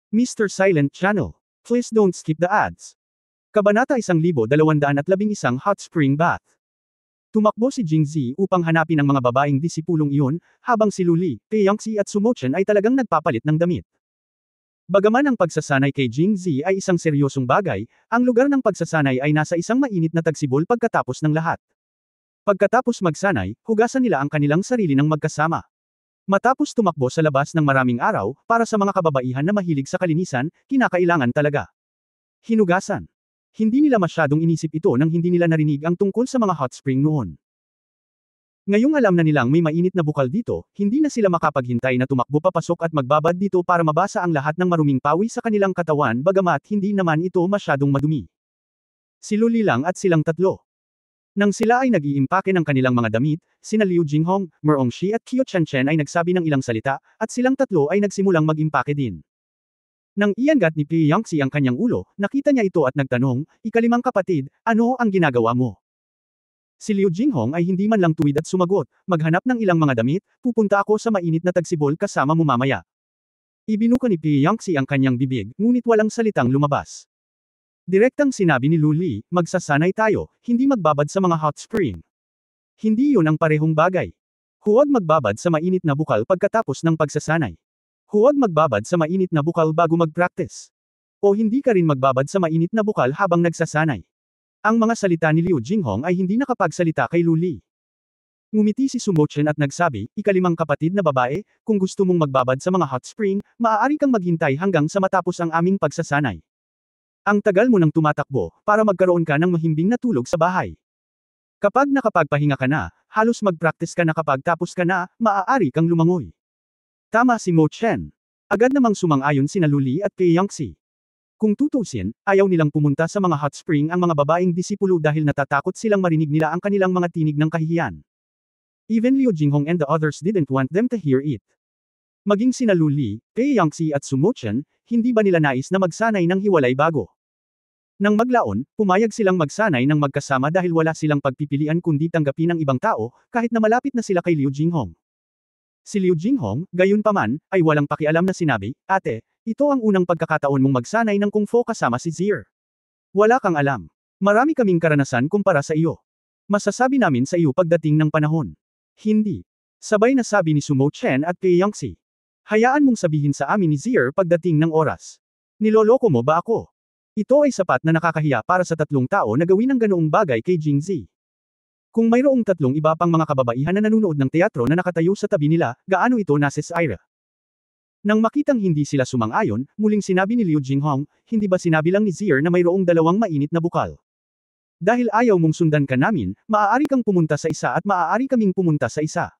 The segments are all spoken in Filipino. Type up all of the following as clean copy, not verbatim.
Mr. Silent Channel. Please don't skip the ads. Kabanata 1211 Hot Spring Bath. Tumakbo si Jingzi upang hanapin ang mga babaeng disipulong iyon, habang si Luli, Peyangxi at Sumochen ay talagang nagpapalit ng damit. Bagaman ang pagsasanay kay Jingzi ay isang seryosong bagay, ang lugar ng pagsasanay ay nasa isang mainit na tagsibol pagkatapos ng lahat. Pagkatapos magsanay, hugasan nila ang kanilang sarili ng magkasama. Matapos tumakbo sa labas ng maraming araw, para sa mga kababaihan na mahilig sa kalinisan, kinakailangan talaga hinugasan. Hindi nila masyadong inisip ito nang hindi nila narinig ang tungkol sa mga hot spring noon. Ngayong alam na nilang may mainit na bukal dito, hindi na sila makapaghintay na tumakbo papasok at magbabad dito para mabasa ang lahat ng maruming pawi sa kanilang katawan bagamat hindi naman ito masyadong madumi. Si Luli lang at silang tatlo. Nang sila ay nag-iimpake ng kanilang mga damit, sina Liu Jinghong, Merong Shi at Qiu Chen ay nagsabi ng ilang salita, at silang tatlo ay nagsimulang mag-impake din. Nang iangat ni Peyangxi ang kanyang ulo, nakita niya ito at nagtanong, "Ikalimang kapatid, ano ang ginagawa mo?" Si Liu Jinghong ay hindi man lang tuwid at sumagot, "Maghanap ng ilang mga damit, pupunta ako sa mainit na tagsibol kasama mo mamaya." Ibinuka ni Peyangxi ang kanyang bibig, ngunit walang salitang lumabas. Direktang sinabi ni Luli, "Magsasanay tayo, hindi magbabad sa mga hot spring." Hindi yun ang parehong bagay. Huwag magbabad sa mainit na bukal pagkatapos ng pagsasanay. Huwag magbabad sa mainit na bukal bago mag-practice. O hindi ka rin magbabad sa mainit na bukal habang nagsasanay. Ang mga salita ni Liu Jinghong ay hindi nakapagsalita kay Luli. Ngumiti si Sumochen at nagsabi, "Ikalimang kapatid na babae, kung gusto mong magbabad sa mga hot spring, maaari kang maghintay hanggang sa matapos ang aming pagsasanay. Ang tagal mo nang tumatakbo, para magkaroon ka ng mahimbing na tulog sa bahay. Kapag nakapagpahinga ka na, halos mag-practice ka na kapag tapos ka na, maaari kang lumangoy." Tama si Mo Chen. Agad namang sumang-ayon sina Luli at Peyangxi. Kung tutusin, ayaw nilang pumunta sa mga hot spring ang mga babaeng disipulo dahil natatakot silang marinig nila ang kanilang mga tinig ng kahihiyan. Even Liu Jinghong and the others didn't want them to hear it. Maging sina Luli, Peyangxi at Sumochen, hindi ba nila nais na magsanay ng hiwalay bago? Nang maglaon, pumayag silang magsanay ng magkasama dahil wala silang pagpipilian kundi tanggapin ang ibang tao, kahit na malapit na sila kay Liu Jinghong. Si Liu Jinghong, gayunpaman, ay walang pakialam na sinabi, "Ate, ito ang unang pagkakataon mong magsanay ng Kung Fu kasama si Zier. Wala kang alam. Marami kaming karanasan kumpara sa iyo. Masasabi namin sa iyo pagdating ng panahon." "Hindi." Sabay na sabi ni Sumo Chen at Peyangxi. "Hayaan mong sabihin sa amin ni Zier pagdating ng oras. Niloloko mo ba ako?" Ito ay sapat na nakakahiya para sa tatlong tao na gawin ang ganoong bagay kay Jingzi. Kung mayroong tatlong iba pang mga kababaihan na nanonood ng teatro na nakatayo sa tabi nila, gaano ito nasisira? Nang makitang hindi sila sumang-ayon, muling sinabi ni Liu Jinghong, "Hindi ba sinabi lang ni Zier na mayroong dalawang mainit na bukal? Dahil ayaw mong sundan ka namin, maaari kang pumunta sa isa at maaari kaming pumunta sa isa."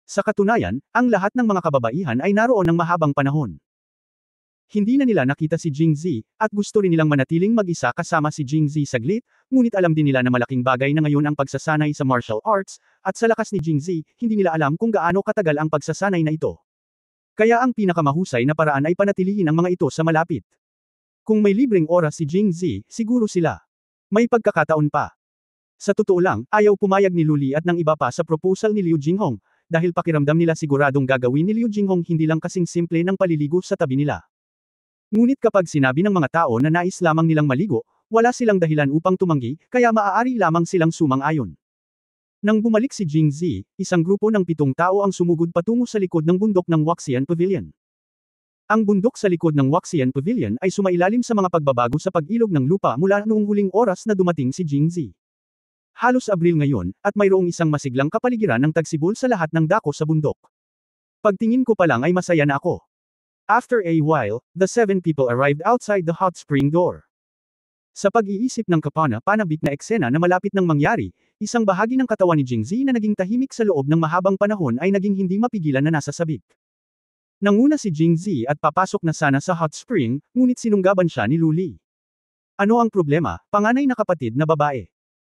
Sa katunayan, ang lahat ng mga kababaihan ay naroon ng mahabang panahon. Hindi na nila nakita si Jingzi, at gusto rin nilang manatiling mag-isa kasama si Jingzi saglit, ngunit alam din nila na malaking bagay na ngayon ang pagsasanay sa martial arts, at sa lakas ni Jingzi, hindi nila alam kung gaano katagal ang pagsasanay na ito. Kaya ang pinakamahusay na paraan ay panatilihin ang mga ito sa malapit. Kung may libreng oras si Jingzi, siguro sila. May pagkakataon pa. Sa totoo lang, ayaw pumayag ni Luli at ng iba pa sa proposal ni Liu Jinghong, dahil pakiramdam nila siguradong gagawin ni Liu Jinghong hindi lang kasing simple ng paliligo sa tabi nila. Ngunit kapag sinabi ng mga tao na nais lamang nilang maligo, wala silang dahilan upang tumanggi, kaya maaari lamang silang sumang-ayon. Nang bumalik si Jingzi, isang grupo ng 7 tao ang sumugod patungo sa likod ng bundok ng Waxian Pavilion. Ang bundok sa likod ng Waxian Pavilion ay sumailalim sa mga pagbabago sa pag-ilog ng lupa mula noong huling oras na dumating si Jingzi. Halos Abril ngayon, at mayroong isang masiglang kapaligiran ng tagsibol sa lahat ng dako sa bundok. Pagtingin ko pa lang ay masaya na ako. After a while, the 7 people arrived outside the hot spring door. Sa pag-iisip ng kapana-panabik na eksena na malapit nang mangyari, isang bahagi ng katawan ni Jingzi na naging tahimik sa loob ng mahabang panahon ay naging hindi mapigilan na nasa sabik. Nanguna si Jingzi at papasok na sana sa hot spring, ngunit sinunggaban siya ni Luli. "Ano ang problema, panganay na kapatid na babae?"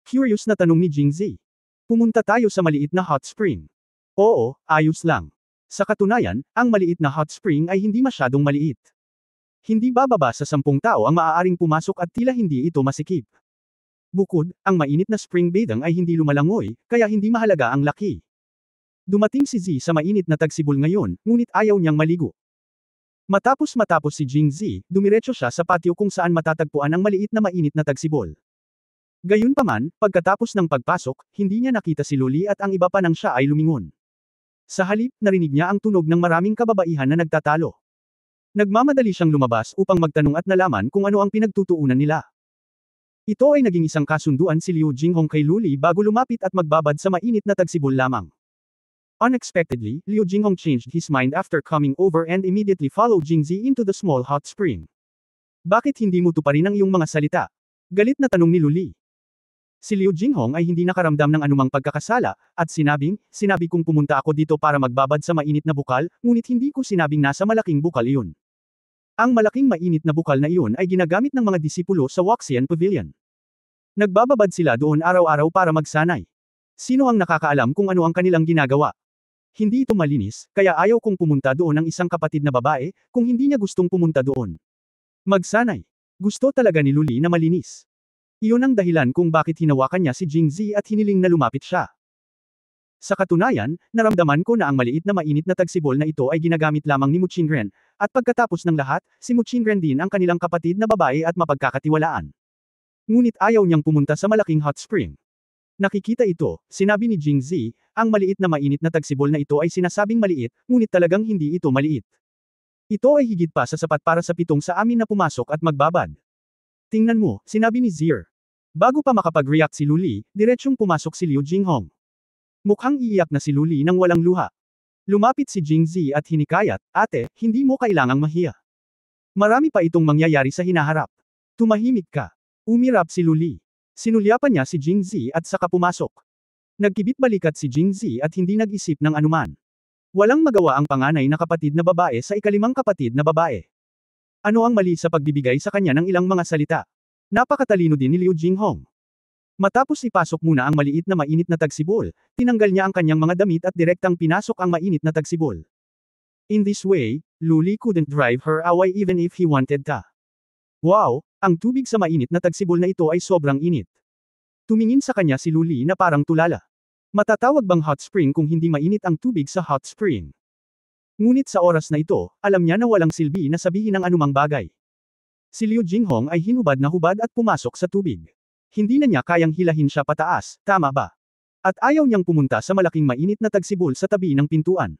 Curious na tanong ni Jingzi. "Pumunta tayo sa maliit na hot spring." "Oo, ayos lang." Sa katunayan, ang maliit na hot spring ay hindi masyadong maliit. Hindi bababa sa 10 tao ang maaaring pumasok at tila hindi ito masikip. Bukod, ang mainit na spring bathing ay hindi lumalangoy, kaya hindi mahalaga ang laki. Dumating si Z sa mainit na tagsibol ngayon, ngunit ayaw niyang maligo. Matapos si Jingzi, dumiretso siya sa patio kung saan matatagpuan ang maliit na mainit na tagsibol. Gayunpaman, pagkatapos ng pagpasok, hindi niya nakita si Luli at ang iba pa nang siya ay lumingon. Sa halip, narinig niya ang tunog ng maraming kababaihan na nagtatalo. Nagmamadali siyang lumabas upang magtanong at nalaman kung ano ang pinagtutuunan nila. Ito ay naging isang kasunduan si Liu Jinghong kay Luli bago lumapit at magbabad sa mainit na tagsibol lamang. Unexpectedly, Liu Jinghong changed his mind after coming over and immediately followed Jingzi into the small hot spring. Bakit hindi mo tuparin ang iyong mga salita? Galit na tanong ni Luli. Si Liu Jinghong ay hindi nakaramdam ng anumang pagkakasala, at sinabi kong pumunta ako dito para magbabad sa mainit na bukal, ngunit hindi ko sinabing nasa malaking bukal iyon. Ang malaking mainit na bukal na iyon ay ginagamit ng mga disipulo sa Waxian Pavilion. Nagbababad sila doon araw-araw para magsanay. Sino ang nakakaalam kung ano ang kanilang ginagawa? Hindi ito malinis, kaya ayaw kong pumunta doon ng isang kapatid na babae, kung hindi niya gustong pumunta doon. Magsanay. Gusto talaga ni Luli na malinis. Iyon ang dahilan kung bakit hinawakan niya si Jingzi at hiniling na lumapit siya. Sa katunayan, naramdaman ko na ang maliit na mainit na tagsibol na ito ay ginagamit lamang ni Muchinren, at pagkatapos ng lahat, si Muchinren din ang kanilang kapatid na babae at mapagkakatiwalaan. Ngunit ayaw niyang pumunta sa malaking hot spring. Nakikita ito, sinabi ni Jingzi, ang maliit na mainit na tagsibol na ito ay sinasabing maliit, ngunit talagang hindi ito maliit. Ito ay higit pa sa sapat para sa 7 sa amin na pumasok at magbabad. Tingnan mo, sinabi ni Zier. Bago pa makapag-react si Luli, diretsyong pumasok si Liu Jinghong. Mukhang iiyak na si Luli nang walang luha. Lumapit si Jingzi at hinikayat, ate, hindi mo kailangang mahiya. Marami pa itong mangyayari sa hinaharap. Tumahimik ka. Umirap si Luli. Sinulyapan niya si Jingzi at saka pumasok. Nagkibit-balikat si Jingzi at hindi nag-isip ng anuman. Walang magawa ang panganay na kapatid na babae sa ikalimang kapatid na babae. Ano ang mali sa pagbibigay sa kanya ng ilang mga salita? Napakatalino din ni Liu Jinghong. Matapos ipasok muna ang maliit na mainit na tagsibol, tinanggal niya ang kanyang mga damit at direktang pinasok ang mainit na tagsibol. In this way, Luli couldn't drive her away even if he wanted to. Wow, ang tubig sa mainit na tagsibol na ito ay sobrang init. Tumingin sa kanya si Luli na parang tulala. Matatawag bang hot spring kung hindi mainit ang tubig sa hot spring? Ngunit sa oras na ito, alam niya na walang silbi na sabihin ang anumang bagay. Si Liu Jinghong ay hinubad na hubad at pumasok sa tubig. Hindi na niya kayang hilahin siya pataas, tama ba? At ayaw niyang pumunta sa malaking mainit na tagsibol sa tabi ng pintuan.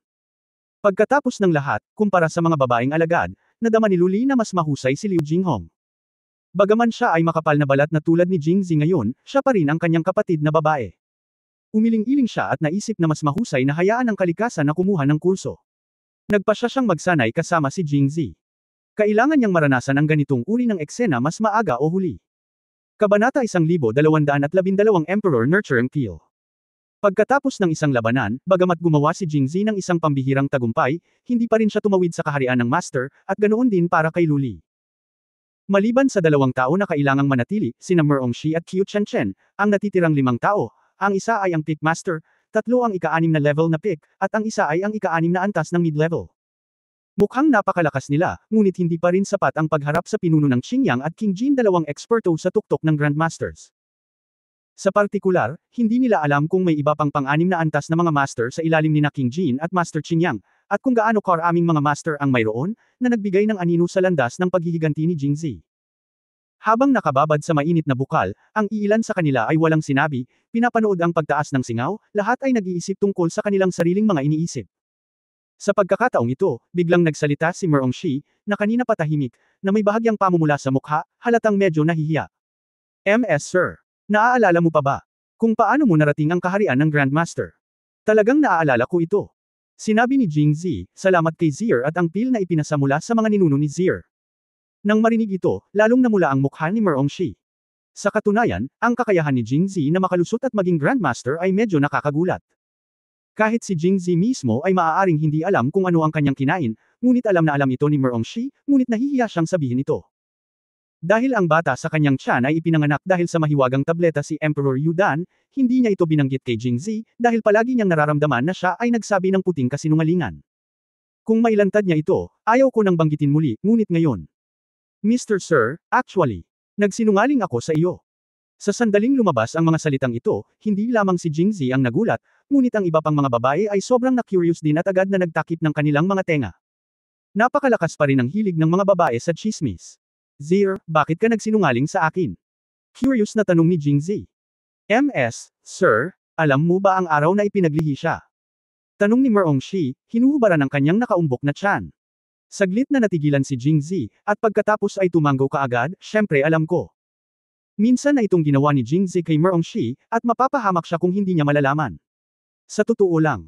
Pagkatapos ng lahat, kumpara sa mga babaeng alagad, nadama ni Luli na mas mahusay si Liu Jinghong. Bagaman siya ay makapal na balat na tulad ni Jingzi ngayon, siya pa rin ang kanyang kapatid na babae. Umiling-iling siya at naisip na mas mahusay na hayaan ang kalikasan na kumuha ng kurso. Nagpasya siyang magsanay kasama si Jingzi. Kailangan niyang maranasan ang ganitong uri ng eksena mas maaga o huli. Kabanata 1212 Emperor Nurturing Peel. Pagkatapos ng isang labanan, bagamat gumawa si Jingzi ng isang pambihirang tagumpay, hindi pa rin siya tumawid sa kaharian ng master, at ganoon din para kay Luli. Maliban sa 2 tao na kailangang manatili, sina Merongshi at Qiu Chenchen, ang natitirang 5 tao, ang isa ay ang Pick Master, 3 ang ika-6 na level na Pick, at ang isa ay ang ika-6 na antas ng mid-level. Mukhang napakalakas nila, ngunit hindi pa rin sapat ang pagharap sa pinuno ng Qingyang at King Jin, 2 eksperto sa tuktok ng Grandmasters. Sa partikular, hindi nila alam kung may iba pang pang-6 na antas na mga master sa ilalim ni na King Jin at Master Qingyang, at kung gaano karaming mga master ang mayroon, na nagbigay ng anino sa landas ng paghihiganti ni Jingzi. Habang nakababad sa mainit na bukal, ang iilan sa kanila ay walang sinabi, pinapanood ang pagtaas ng singaw, lahat ay nag-iisip tungkol sa kanilang sariling mga iniisip. Sa pagkakataong ito, biglang nagsalita si Merongshi, na kanina patahimik, na may bahagyang pamumula sa mukha, halatang medyo nahihiya. MS Sir. Naaalala mo pa ba? Kung paano mo narating ang kaharian ng Grandmaster? Talagang naaalala ko ito. Sinabi ni Jingzi, salamat kay Zier at ang pil na ipinasa mula sa mga ninuno ni Zier. Nang marinig ito, lalong namula ang mukha ni Merongshi. Sa katunayan, ang kakayahan ni Jingzi na makalusot at maging Grandmaster ay medyo nakakagulat. Kahit si Jingzi mismo ay maaaring hindi alam kung ano ang kanyang kinain, ngunit alam na alam ito ni Merongshi, ngunit nahihiya siyang sabihin ito. Dahil ang bata sa kanyang tiyan ay ipinanganak dahil sa mahiwagang tableta si Emperor Yu Dan, hindi niya ito binanggit kay Jingzi, dahil palagi niyang nararamdaman na siya ay nagsabi ng puting kasinungalingan. Kung mailantad niya ito, ayaw ko nang banggitin muli, ngunit ngayon. Mr. Sir, actually, nagsinungaling ako sa iyo. Sa sandaling lumabas ang mga salitang ito, hindi lamang si Jingzi ang nagulat, ngunit ang iba pang mga babae ay sobrang na-curious din at agad na nagtakip ng kanilang mga tenga. Napakalakas pa rin ang hilig ng mga babae sa chismis. Zir, bakit ka nagsinungaling sa akin? Curious na tanong ni Jingzi. Sir, alam mo ba ang araw na ipinaglihi siya? Tanong ni Merongshi, hinuhubaran ang kanyang nakaumbok na tiyan. Saglit na natigilan si Jingzi, at pagkatapos ay tumango kaagad, syempre alam ko. Minsan na itong ginawa ni Jingzi kay Merongshi, at mapapahamak siya kung hindi niya malalaman. Sa totoo lang.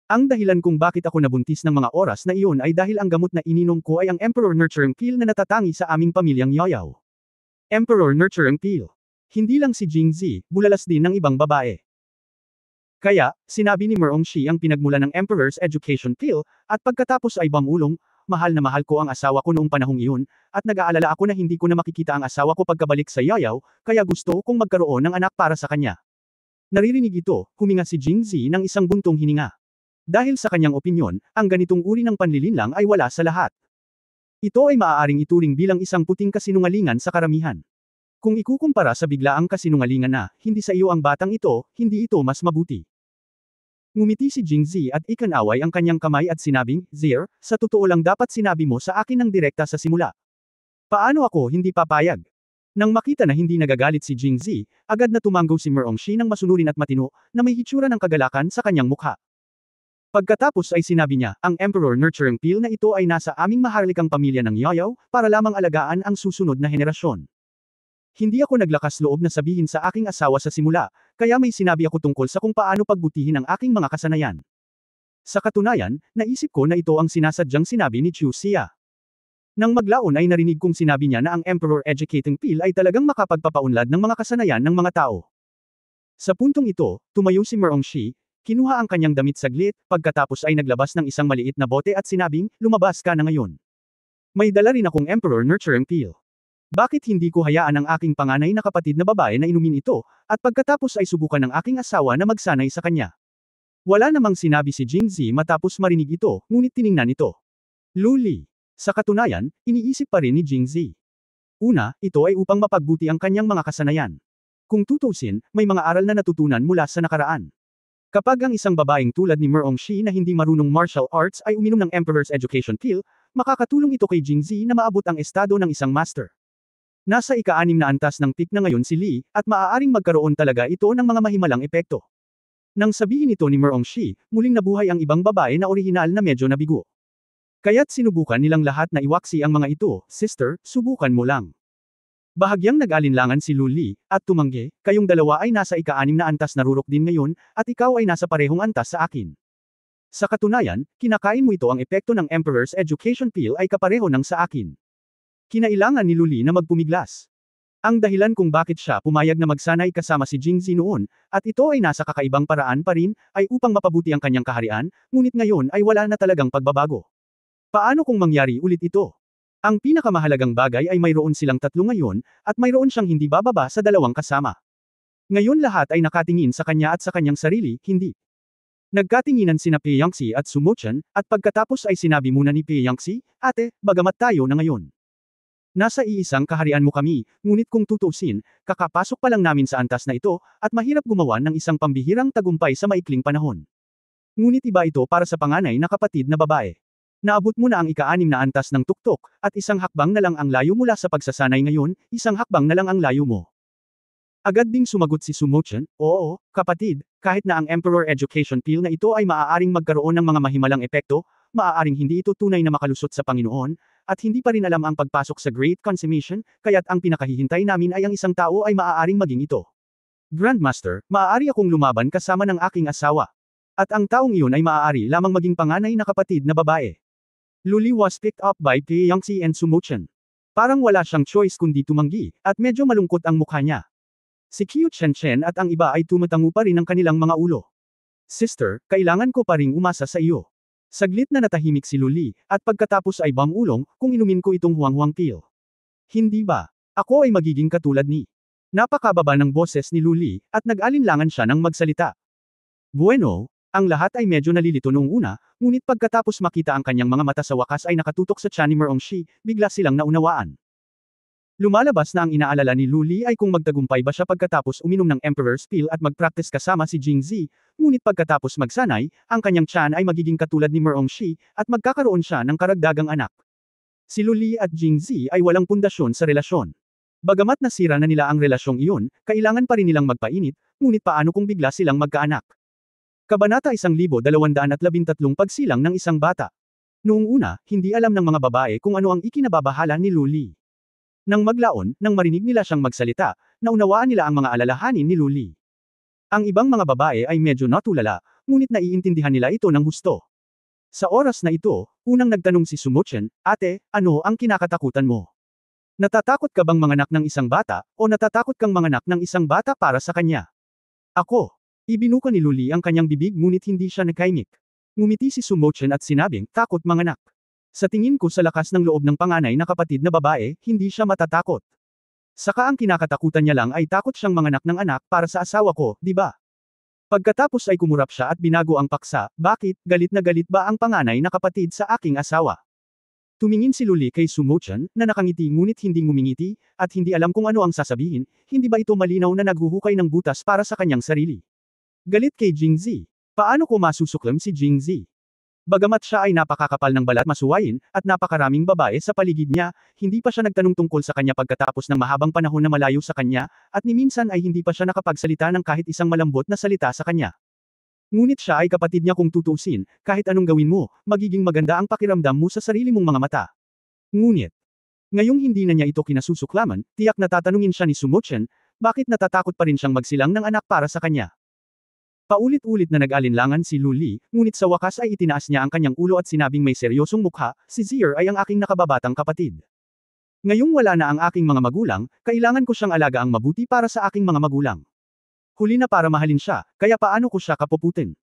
Ang dahilan kung bakit ako nabuntis ng mga oras na iyon ay dahil ang gamot na ininom ko ay ang Emperor Nurturing Pill na natatangi sa aming pamilyang Yoyaw. Emperor Nurturing Pill. Hindi lang si Jingzi, bulalas din ng ibang babae. Kaya, sinabi ni Merongshi ang pinagmula ng Emperor's Education Pill, at pagkatapos ay bamulong, mahal na mahal ko ang asawa ko noong panahong iyon, at nag-aalala ako na hindi ko na makikita ang asawa ko pagkabalik sa Yoyaw, kaya gusto kong magkaroon ng anak para sa kanya. Naririnig ito, huminga si Jingzi ng isang buntong hininga. Dahil sa kanyang opinyon, ang ganitong uri ng panlilinlang ay wala sa lahat. Ito ay maaaring ituring bilang isang puting kasinungalingan sa karamihan. Kung ikukumpara sa biglaang kasinungalingan na, hindi sa iyo ang batang ito, hindi ito mas mabuti. Ngumiti si Jingzi at ikanaway ang kanyang kamay at sinabing, Zir, sa totoo lang dapat sinabi mo sa akin ng direkta sa simula. Paano ako hindi papayag? Nang makita na hindi nagagalit si Jingzi, agad na tumango si Merongshi ng masunurin at matino, na may hitsura ng kagalakan sa kanyang mukha. Pagkatapos ay sinabi niya, ang Emperor Nurturing Pill na ito ay nasa aming maharlikang pamilya ng Yoyaw, para lamang alagaan ang susunod na henerasyon. Hindi ako naglakas loob na sabihin sa aking asawa sa simula, kaya may sinabi ako tungkol sa kung paano pagbutihin ang aking mga kasanayan. Sa katunayan, naisip ko na ito ang sinasadyang sinabi ni Chu Xia. Nang maglaon ay narinig kong sinabi niya na ang Emperor Educating Pill ay talagang makapagpapaunlad ng mga kasanayan ng mga tao. Sa puntong ito, tumayo si Merongshi, kinuha ang kanyang damit saglit, pagkatapos ay naglabas ng isang maliit na bote at sinabing, lumabas ka na ngayon. May dala rin akong Emperor Nurturing Pill. Bakit hindi ko hayaan ang aking panganay na kapatid na babae na inumin ito, at pagkatapos ay subukan ng aking asawa na magsanay sa kanya? Wala namang sinabi si Jingzi matapos marinig ito, ngunit tiningnan ito. Luli. Sa katunayan, iniisip pa rin ni Jingzi. Una, ito ay upang mapagbuti ang kanyang mga kasanayan. Kung tutusin, may mga aral na natutunan mula sa nakaraan. Kapag ang isang babaeng tulad ni Merongshi na hindi marunong martial arts ay uminom ng Emperor's Education Pill, makakatulong ito kay Jingzi na maabot ang estado ng isang master. Nasa ika-6 na antas ng peak na ngayon si Lee, at maaaring magkaroon talaga ito ng mga mahimalang epekto. Nang sabihin ito ni Merongshi, muling nabuhay ang ibang babae na orihinal na medyo nabigo. Kaya't sinubukan nilang lahat na iwaksi ang mga ito, sister, subukan mo lang. Bahagyang nag-alinlangan si Luli, at tumanggi, kayong dalawa ay nasa ika-6 na antas narurok din ngayon, at ikaw ay nasa parehong antas sa akin. Sa katunayan, kinakain mo ito ang epekto ng Emperor's Education Pill ay kapareho ng sa akin. Kinailangan ni Luli na magpumiglas. Ang dahilan kung bakit siya pumayag na magsanay kasama si Jingzi noon, at ito ay nasa kakaibang paraan pa rin, ay upang mapabuti ang kanyang kaharian, ngunit ngayon ay wala na talagang pagbabago. Paano kung mangyari ulit ito? Ang pinakamahalagang bagay ay mayroon silang tatlo ngayon, at mayroon siyang hindi bababa sa dalawang kasama. Ngayon lahat ay nakatingin sa kanya at sa kanyang sarili, hindi. Nagkatinginan sina Pei Yangxi at Sumochan, at pagkatapos ay sinabi muna ni Pei Yangxi, ate, bagamat tayo na ngayon. Nasa iisang kaharian mo kami, ngunit kung tutusin, kakapasok pa lang namin sa antas na ito, at mahirap gumawa ng isang pambihirang tagumpay sa maikling panahon. Ngunit iba ito para sa panganay na kapatid na babae. Naabot mo na ang ika-6 na antas ng tuktok, at isang hakbang na lang ang layo mula sa pagsasanay ngayon, isang hakbang na lang ang layo mo. Agad ding sumagot si Sumochan, oo, kapatid, kahit na ang Emperor Education Pill na ito ay maaaring magkaroon ng mga mahimalang epekto, maaaring hindi ito tunay na makalusot sa Panginoon, at hindi pa rin alam ang pagpasok sa Great Consummation, kaya't ang pinakahihintay namin ay ang isang tao ay maaaring maging ito. Grandmaster, maaari akong lumaban kasama ng aking asawa. At ang taong iyon ay maaari lamang maging panganay na kapatid na babae. Luli was picked up by Pei Yangxi and Sumochan. Parang wala siyang choice kundi tumanggi, at medyo malungkot ang mukha niya. Si Qiu Chen at ang iba ay tumatango pa rin ang kanilang mga ulo. Sister, kailangan ko pa ring umasa sa iyo. Saglit na natahimik si Luli, at pagkatapos ay bamulong, kung inumin ko itong huwang-huwang pill. Hindi ba? Ako ay magiging katulad ni. Napakababa ng boses ni Luli, at nag-alinlangan siya ng magsalita. Bueno, ang lahat ay medyo nalilito noong una, ngunit pagkatapos makita ang kanyang mga mata sa wakas ay nakatutok sa tiyan ni Merongshi, bigla silang naunawaan. Lumalabas na ang inaalala ni Luli ay kung magtagumpay ba siya pagkatapos uminom ng Emperor's Pill at mag-practice kasama si Jingzi, ngunit pagkatapos magsanay, ang kanyang tiyan ay magiging katulad ni Merongshi, at magkakaroon siya ng karagdagang anak. Si Luli at Jingzi ay walang pundasyon sa relasyon. Bagamat nasira na nila ang relasyong iyon, kailangan pa rin nilang magpainit, ngunit paano kung bigla silang magkaanak? Kabanata 1213 Pagsilang ng isang bata. Noong una, hindi alam ng mga babae kung ano ang ikinababahala ni Luli. Nang maglaon, nang marinig nila siyang magsalita, naunawaan nila ang mga alalahanin ni Luli. Ang ibang mga babae ay medyo natulala, ngunit naiintindihan nila ito ng husto. Sa oras na ito, unang nagtanong si Sumochen, "Ate, ano ang kinakatakutan mo? Natatakot ka bang manganak ng isang bata, o natatakot kang manganak ng isang bata para sa kanya?" "Ako." Ibinuka ni Luli ang kanyang bibig ngunit hindi siya nagkaimik. Ngumiti si Sumochen at sinabing, "Takot manganak. Sa tingin ko sa lakas ng loob ng panganay na kapatid na babae, hindi siya matatakot. Saka ang kinakatakutan niya lang ay takot siyang manganak ng anak para sa asawa ko, di ba?" Pagkatapos ay kumurap siya at binago ang paksa, "Bakit, galit na galit ba ang panganay na kapatid sa aking asawa?" Tumingin si Luli kay Sumochen, na nakangiti ngunit hindi ngumingiti, at hindi alam kung ano ang sasabihin, hindi ba ito malinaw na naghuhukay ng butas para sa kanyang sarili. Galit kay Jingzi. Paano ko masusuklam si Jingzi? Bagamat siya ay napakakapal ng balat masuwayin, at napakaraming babae sa paligid niya, hindi pa siya nagtanong tungkol sa kanya pagkatapos ng mahabang panahon na malayo sa kanya, at ni minsan ay hindi pa siya nakapagsalita ng kahit isang malambot na salita sa kanya. Ngunit siya ay kapatid niya kung tutuusin, kahit anong gawin mo, magiging maganda ang pakiramdam mo sa sarili mong mga mata. Ngunit, ngayong hindi na niya ito kinasusuklaman, tiyak na tatanungin siya ni Sumochen, bakit natatakot pa rin siyang magsilang ng anak para sa kanya. Paulit-ulit na nag-alinlangan si Luli, ngunit sa wakas ay itinaas niya ang kanyang ulo at sinabing may seryosong mukha, "Si Zier ay ang aking nakababatang kapatid. Ngayong wala na ang aking mga magulang, kailangan ko siyang alagaang mabuti para sa aking mga magulang. Huli na para mahalin siya, kaya paano ko siya kapuputin?"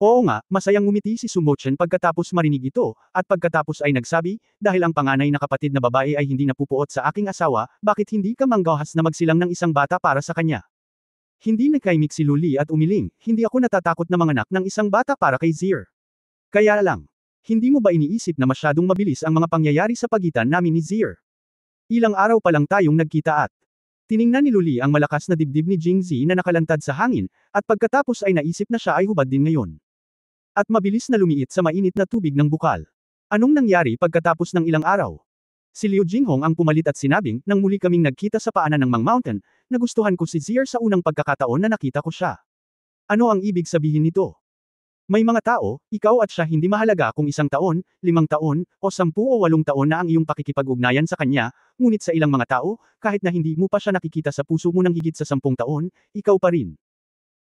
Oo nga, masayang ngumiti si Sumochen pagkatapos marinig ito, at pagkatapos ay nagsabi, "Dahil ang panganay na kapatid na babae ay hindi napupuot sa aking asawa, bakit hindi ka manggahas na magsilang ng isang bata para sa kanya?" Hindi nagkaimik si Luli at umiling, "Hindi ako natatakot na manganak ng isang bata para kay Zier. Kaya lang, hindi mo ba iniisip na masyadong mabilis ang mga pangyayari sa pagitan namin ni Zier? Ilang araw pa lang tayong nagkita at..." Tiningnan ni Luli ang malakas na dibdib ni Jingzi na nakalantad sa hangin, at pagkatapos ay naisip na siya ay hubad din ngayon. At mabilis na lumiit sa mainit na tubig ng bukal. Anong nangyari pagkatapos ng ilang araw? Si Liu Jinghong ang pumalit at sinabing, "Nang muli kaming nagkita sa paanan ng Mang Mountain, nagustuhan ko si Zier sa unang pagkakataon na nakita ko siya. Ano ang ibig sabihin nito? May mga tao, ikaw at siya hindi mahalaga kung 1 taon, 5 taon, o 10 o 8 taon na ang iyong pakikipag-ugnayan sa kanya, ngunit sa ilang mga tao, kahit na hindi mo pa siya nakikita sa puso mo ng higit sa 10 taon, ikaw pa rin."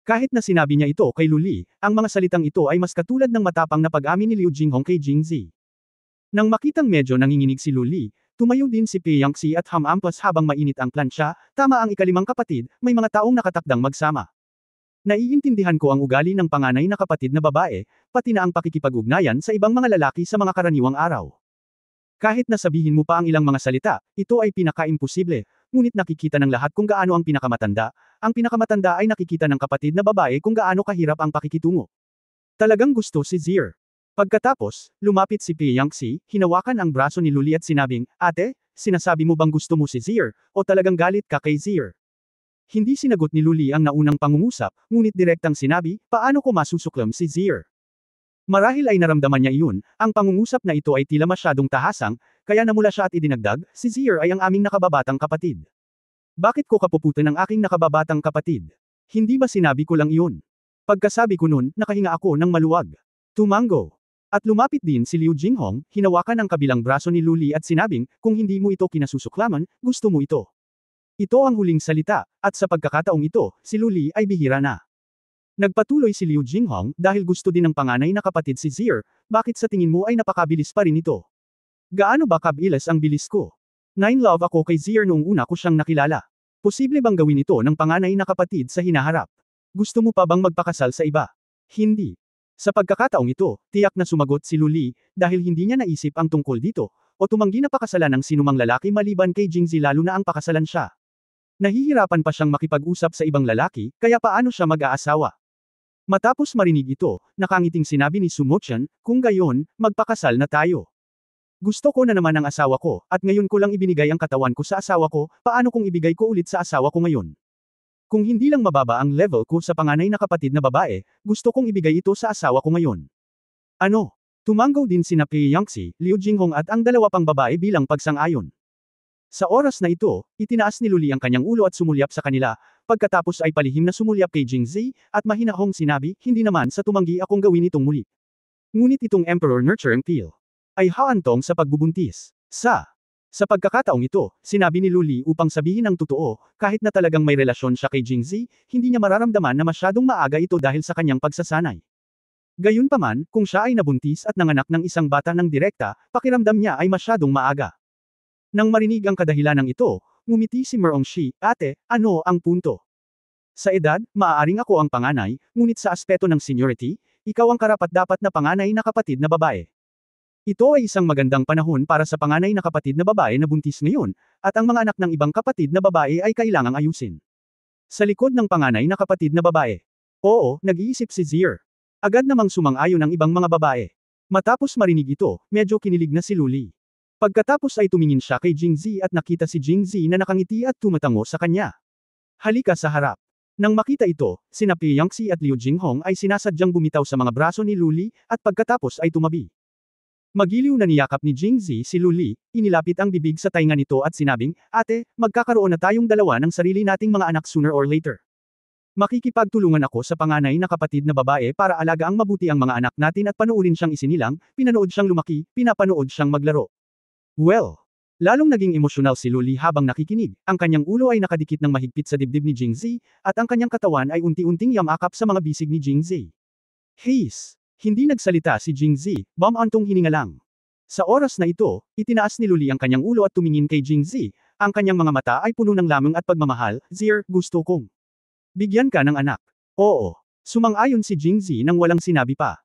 Kahit na sinabi niya ito kay Luli, ang mga salitang ito ay mas katulad ng matapang na pag-amin ni Liu Jinghong kay Jingzi. Nang makitang medyo nanginginig si Luli, tumayo din si Peyangxi at hamampas habang mainit ang plancha, "Tama ang ikalimang kapatid, may mga taong nakatakdang magsama. Naiintindihan ko ang ugali ng panganay na kapatid na babae, pati na ang pakikipag-ugnayan sa ibang mga lalaki sa mga karaniwang araw. Kahit na sabihin mo pa ang ilang mga salita, ito ay pinaka-imposible, ngunit nakikita ng lahat kung gaano ang pinakamatanda. Ang pinakamatanda ay nakikita ng kapatid na babae kung gaano kahirap ang pakikitungo. Talagang gusto si Zier." Pagkatapos, lumapit si Peyangxi, hinawakan ang braso ni Luli at sinabing, "Ate, sinasabi mo bang gusto mo si Zier, o talagang galit ka kay Zier?" Hindi sinagot ni Luli ang naunang pangungusap, ngunit direktang sinabi, "Paano ko masusuklam si Zier?" Marahil ay naramdaman niya iyon, ang pangungusap na ito ay tila masyadong tahasang, kaya namula siya at idinagdag, "Si Zier ay ang aming nakababatang kapatid. Bakit ko kapuputan ang aking nakababatang kapatid? Hindi ba sinabi ko lang iyon?" Pagkasabi ko nun, nakahinga ako ng maluwag. Tumango. At lumapit din si Liu Jinghong, hinawakan ang kabilang braso ni Luli at sinabing, "Kung hindi mo ito kinasusuklaman, gusto mo ito." Ito ang huling salita, at sa pagkakataong ito, si Luli ay bihira na. Nagpatuloy si Liu Jinghong, "Dahil gusto din ng panganay na kapatid si Zier, bakit sa tingin mo ay napakabilis pa rin ito? Gaano ba kabilis ang bilis ko? 9 love ako kay Zier noong una ko siyang nakilala. Posible bang gawin ito ng panganay na kapatid sa hinaharap? Gusto mo pa bang magpakasal sa iba?" Hindi. Sa pagkakataong ito, tiyak na sumagot si Luli, dahil hindi niya naisip ang tungkol dito, o tumanggi na pakasalan ng sinumang lalaki maliban kay Jingzi lalo na ang pakasalan siya. Nahihirapan pa siyang makipag-usap sa ibang lalaki, kaya paano siya mag-aasawa? Matapos marinig ito, nakangiting sinabi ni Sumochen, "Kung gayon, magpakasal na tayo." Gusto ko na naman ang asawa ko, at ngayon ko lang ibinigay ang katawan ko sa asawa ko, paano kung ibigay ko ulit sa asawa ko ngayon? Kung hindi lang mababa ang level ko sa panganay na kapatid na babae, gusto kong ibigay ito sa asawa ko ngayon. Ano? Tumanggaw din sina Pei Yangxi, Liu Jinghong at ang dalawa pang babae bilang pagsang-ayon. Sa oras na ito, itinaas ni Luli ang kanyang ulo at sumulyap sa kanila, pagkatapos ay palihim na sumulyap kay Jingzi, at mahinahong sinabi, hindi naman sa tumanggi akong gawin itong muli. Ngunit itong Emperor Nurturing Peel ay haantong sa pagbubuntis. Sa pagkakataong ito, sinabi ni Luli upang sabihin ang totoo, kahit na talagang may relasyon siya kay Jingzi, hindi niya mararamdaman na masyadong maaga ito dahil sa kanyang pagsasanay. Gayunpaman, kung siya ay nabuntis at nanganak ng isang bata ng direkta, pakiramdam niya ay masyadong maaga. Nang marinig ang kadahilanang ito, ngumiti si Merong Shi, ate, ano ang punto? Sa edad, maaaring ako ang panganay, ngunit sa aspeto ng seniority, ikaw ang karapat-dapat na panganay na kapatid na babae. Ito ay isang magandang panahon para sa panganay na kapatid na babae na buntis ngayon, at ang mga anak ng ibang kapatid na babae ay kailangang ayusin. Sa likod ng panganay na kapatid na babae. Oo, nag-iisip si Zier. Agad namang sumang-ayon ang ibang mga babae. Matapos marinig ito, medyo kinilig na si Luli. Pagkatapos ay tumingin siya kay Jingzi at nakita si Jingzi na nakangiti at tumatango sa kanya. Halika sa harap. Nang makita ito, sina Pei Yangxi at Liu Jinghong ay sinasadyang bumitaw sa mga braso ni Luli, at pagkatapos ay tumabi. Magiliw na niyakap ni Jingzi si Luli, inilapit ang bibig sa tainga nito at sinabing, ate, magkakaroon na tayong dalawa ng sarili nating mga anak sooner or later. Makikipagtulungan ako sa panganay na kapatid na babae para alagaang mabuti ang mga anak natin at panuurin siyang isinilang, pinanood siyang lumaki, pinapanood siyang maglaro. Well, lalong naging emosyonal si Luli habang nakikinig, ang kanyang ulo ay nakadikit ng mahigpit sa dibdib ni Jingzi, at ang kanyang katawan ay unti-unting yamakap sa mga bisig ni Jingzi. Hees! Hindi nagsalita si Jingzi, bumantong hininga lang. Sa oras na ito, itinaas ni Luli ang kanyang ulo at tumingin kay Jingzi, ang kanyang mga mata ay puno ng lamang at pagmamahal, Zier, gusto kong bigyan ka ng anak. Oo. Sumang-ayon si Jingzi nang walang sinabi pa.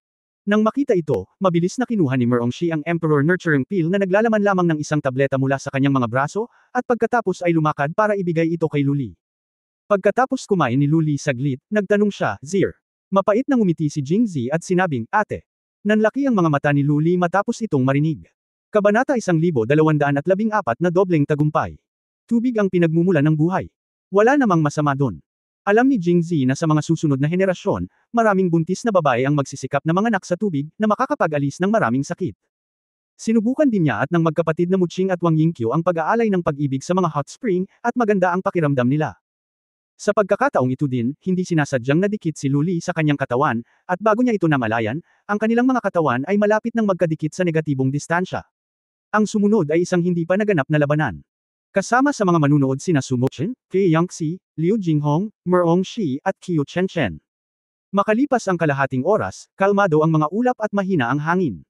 Nang makita ito, mabilis na kinuha ni Merong Shi ang Emperor Nurturing Peel na naglalaman lamang ng isang tableta mula sa kanyang mga braso, at pagkatapos ay lumakad para ibigay ito kay Luli. Pagkatapos kumain ni Luli saglit, nagtanong siya, Zier. Mapait na ngumiti si Jingzi at sinabing, ate. Nanlaki ang mga mata ni Luli matapos itong marinig. Kabanata 1214 na dobleng tagumpay. Tubig ang pinagmumula ng buhay. Wala namang masama doon. Alam ni Jingzi na sa mga susunod na henerasyon, maraming buntis na babae ang magsisikap na manganak sa tubig na makakapag-alis ng maraming sakit. Sinubukan din niya at ng magkapatid na Muching at Wang Yingqiu ang pag-aalay ng pag-ibig sa mga hot spring, at maganda ang pakiramdam nila. Sa pagkakataong ito din, hindi sinasadyang nadikit si Luli sa kanyang katawan, at bago niya ito namalayan, ang kanilang mga katawan ay malapit ng magkadikit sa negatibong distansya. Ang sumunod ay isang hindi pa naganap na labanan. Kasama sa mga manunood sina Su Mochen, Pei Yangxi, Liu Jinghong, Merong Shi at Qiu Chenchen. Makalipas ang kalahating oras, kalmado ang mga ulap at mahina ang hangin.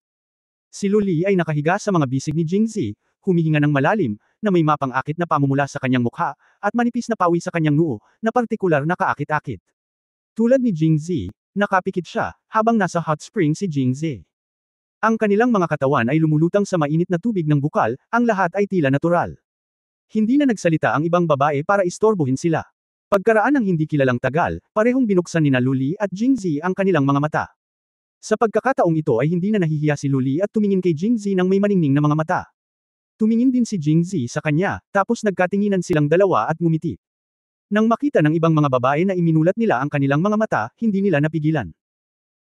Si Luli ay nakahiga sa mga bisig ni Jingzi, humihinga ng malalim, na may mapang-akit na pamumula sa kanyang mukha, at manipis na pawi sa kanyang noo, na partikular na kaakit-akit. Tulad ni Jingzi, nakapikit siya, habang nasa hot spring si Jingzi. Ang kanilang mga katawan ay lumulutang sa mainit na tubig ng bukal, ang lahat ay tila natural. Hindi na nagsalita ang ibang babae para istorbohin sila. Pagkaraan ng hindi kilalang tagal, parehong binuksan nina Luli at Jingzi ang kanilang mga mata. Sa pagkakataong ito ay hindi na nahihiya si Luli at tumingin kay Jingzi ng may maningning na mga mata. Tumingin din si Jingzi sa kanya, tapos nagkatinginan silang dalawa at ngumiti. Nang makita ng ibang mga babae na iminulat nila ang kanilang mga mata, hindi nila napigilan.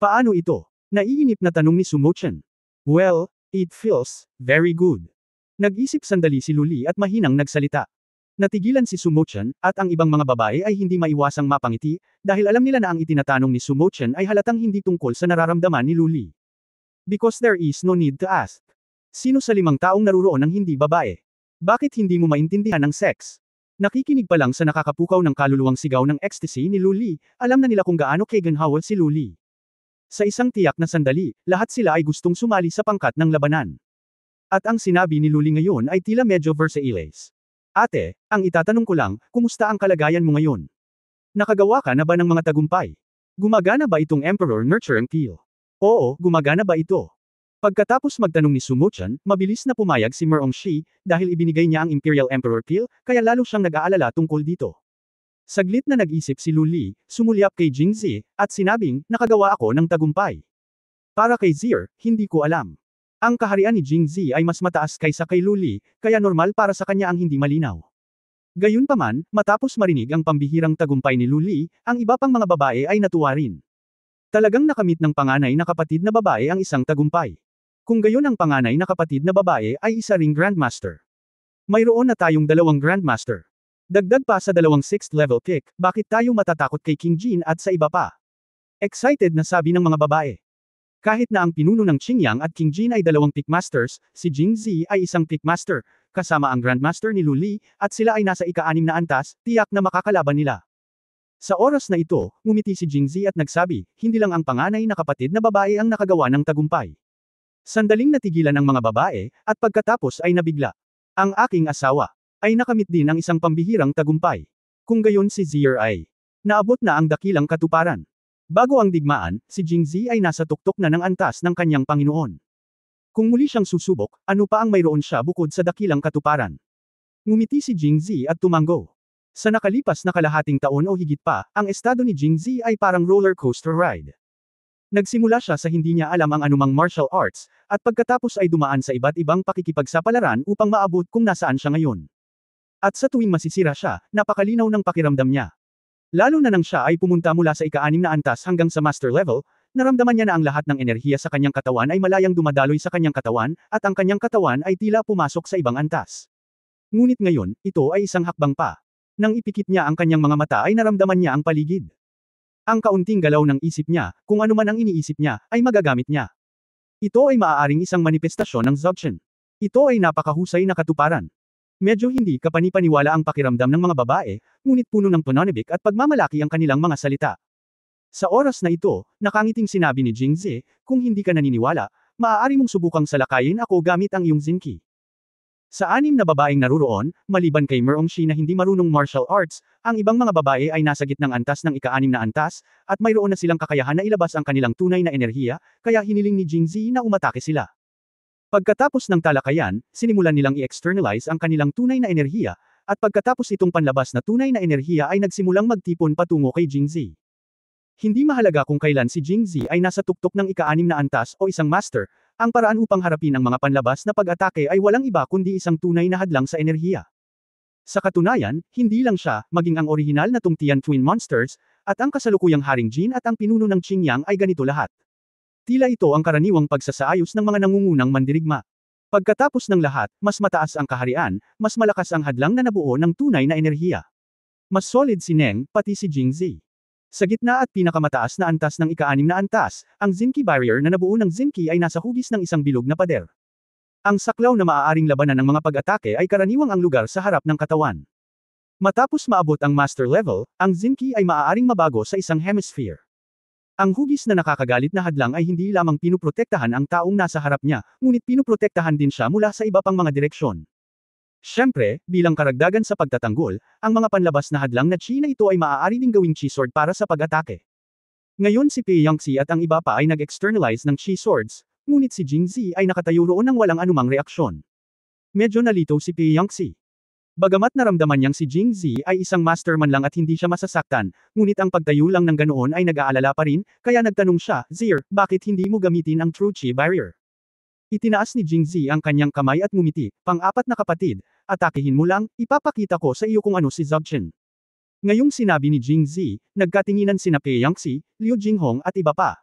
Paano ito? Naiinip na tanong ni Su Mochen. Well, it feels very good. Nag-isip sandali si Luli at mahinang nagsalita. Natigilan si Su Mochen, at ang ibang mga babae ay hindi maiwasang mapangiti, dahil alam nila na ang itinatanong ni Su Mochen ay halatang hindi tungkol sa nararamdaman ni Luli. Because there is no need to ask. Sino sa 5 taong naruroon ang hindi babae? Bakit hindi mo maintindihan ang sex? Nakikinig pa lang sa nakakapukaw ng kaluluwang sigaw ng ecstasy ni Luli, alam na nila kung gaano kaganhawa si Luli. Sa isang tiyak na sandali, lahat sila ay gustong sumali sa pangkat ng labanan. At ang sinabi ni Luli ngayon ay tila medyo Versailles. Ate, ang itatanong ko lang, kumusta ang kalagayan mo ngayon? Nakagawa ka na ba ng mga tagumpay? Gumagana ba itong Emperor Nurturing Peel? Oo, gumagana ba ito? Pagkatapos magtanong ni Su Mochen, mabilis na pumayag si Merong Shi, dahil ibinigay niya ang Imperial Emperor Peel, kaya lalo siyang nag-aalala tungkol dito. Saglit na nag-isip si Luli, sumulyap kay Jingzi, at sinabing, nakagawa ako ng tagumpay. Para kay Zier, hindi ko alam. Ang kaharian ni Jingzi ay mas mataas kaysa kay Lu Li, kaya normal para sa kanya ang hindi malinaw. Gayunpaman, matapos marinig ang pambihirang tagumpay ni Lu Li, ang iba pang mga babae ay natuwa rin. Talagang nakamit ng panganay na kapatid na babae ang isang tagumpay. Kung gayon ang panganay na kapatid na babae ay isa ring Grandmaster. Mayroon na tayong 2 Grandmaster. Dagdag pa sa 2 6th level pick, bakit tayo matatakot kay King Jin at sa iba pa? Excited na sabi ng mga babae. Kahit na ang pinuno ng Qingyang at King Jin ay 2 pickmasters, si Jingzi ay isang pickmaster, kasama ang Grandmaster ni Lu Li, at sila ay nasa ika-6 na antas, tiyak na makakalaban nila. Sa oras na ito, ngumiti si Jingzi at nagsabi, hindi lang ang panganay na kapatid na babae ang nakagawa ng tagumpay. Sandaling natigilan ang mga babae, at pagkatapos ay nabigla. Ang aking asawa ay nakamit din ang isang pambihirang tagumpay. Kung gayon si Zier ay naabot na ang dakilang katuparan. Bago ang digmaan, si Jingzi ay nasa tuktok na ng antas ng kanyang Panginoon. Kung muli siyang susubok, ano pa ang mayroon siya bukod sa dakilang katuparan? Ngumiti si Jingzi at tumango. Sa nakalipas na kalahating taon o higit pa, ang estado ni Jingzi ay parang roller coaster ride. Nagsimula siya sa hindi niya alam ang anumang martial arts, at pagkatapos ay dumaan sa iba't ibang pakikipagsapalaran upang maabot kung nasaan siya ngayon. At sa tuwing masisira siya, napakalinaw ng pakiramdam niya. Lalo na nang siya ay pumunta mula sa ika-6 na antas hanggang sa master level, naramdaman niya na ang lahat ng enerhiya sa kanyang katawan ay malayang dumadaloy sa kanyang katawan, at ang kanyang katawan ay tila pumasok sa ibang antas. Ngunit ngayon, ito ay isang hakbang pa. Nang ipikit niya ang kanyang mga mata ay naramdaman niya ang paligid. Ang kaunting galaw ng isip niya, kung ano man ang iniisip niya, ay magagamit niya. Ito ay maaaring isang manifestasyon ng Dzogchen. Ito ay napakahusay na katuparan. Medyo hindi kapanipaniwala ang pakiramdam ng mga babae, ngunit puno ng pananabik at pagmamalaki ang kanilang mga salita. Sa oras na ito, nakangiting sinabi ni Jingzi, kung hindi ka naniniwala, maaari mong subukang salakayin ako gamit ang iyong Zinki. Sa 6 na babaeng naruroon, maliban kay Merongshi na hindi marunong martial arts, ang ibang mga babae ay nasa gitnang antas ng ika-6 na antas, at mayroon na silang kakayahan na ilabas ang kanilang tunay na enerhiya, kaya hiniling ni Jingzi na umatake sila. Pagkatapos ng talakayan, sinimulan nilang i-externalize ang kanilang tunay na enerhiya, at pagkatapos itong panlabas na tunay na enerhiya ay nagsimulang magtipon patungo kay Jingzi. Hindi mahalaga kung kailan si Jingzi ay nasa tuktok ng ika-6 na antas o isang master, ang paraan upang harapin ang mga panlabas na pag-atake ay walang iba kundi isang tunay na hadlang sa enerhiya. Sa katunayan, hindi lang siya, maging ang orihinal na Tungtian Twin Monsters, at ang kasalukuyang Haring Jin at ang pinuno ng Qingyang ay ganito lahat. Tila ito ang karaniwang pagsasaayos ng mga nangungunang mandirigma. Pagkatapos ng lahat, mas mataas ang kaharian, mas malakas ang hadlang na nabuo ng tunay na enerhiya. Mas solid si Neng, pati si Jingzi. Sa gitna at pinakamataas na antas ng ika-6 na antas, ang Zinki Barrier na nabuo ng Zinki ay nasa hugis ng isang bilog na pader. Ang saklaw na maaaring labanan ng mga pag-atake ay karaniwang ang lugar sa harap ng katawan. Matapos maabot ang master level, ang Zinki ay maaaring mabago sa isang hemisphere. Ang hugis na nakakagalit na hadlang ay hindi lamang pinuprotektahan ang taong nasa harap niya, ngunit pinuprotektahan din siya mula sa iba pang mga direksyon. Siyempre, bilang karagdagan sa pagtatanggol, ang mga panlabas na hadlang na chi na ito ay maaari ding gawing chi sword para sa pag-atake. Ngayon si Pei Yangxi at ang iba pa ay nag-externalize ng chi swords, ngunit si Jingzi ay nakatayo roon ng walang anumang reaksyon. Medyo nalito si Pei Yangxi. Bagamat naramdaman niyang si Jingzi ay isang master man lang at hindi siya masasaktan, ngunit ang pagtayo lang ng ganoon ay nag-aalala pa rin, kaya nagtanong siya, Zier, bakit hindi mo gamitin ang True Chi Barrier? Itinaas ni Jingzi ang kanyang kamay at ngumiti, pang-apat na kapatid, atakehin mo lang, ipapakita ko sa iyo kung ano si Dzogchen. Ngayong sinabi ni Jingzi, nagkatinginan sina Pei Yangxi, Liu Jinghong at iba pa.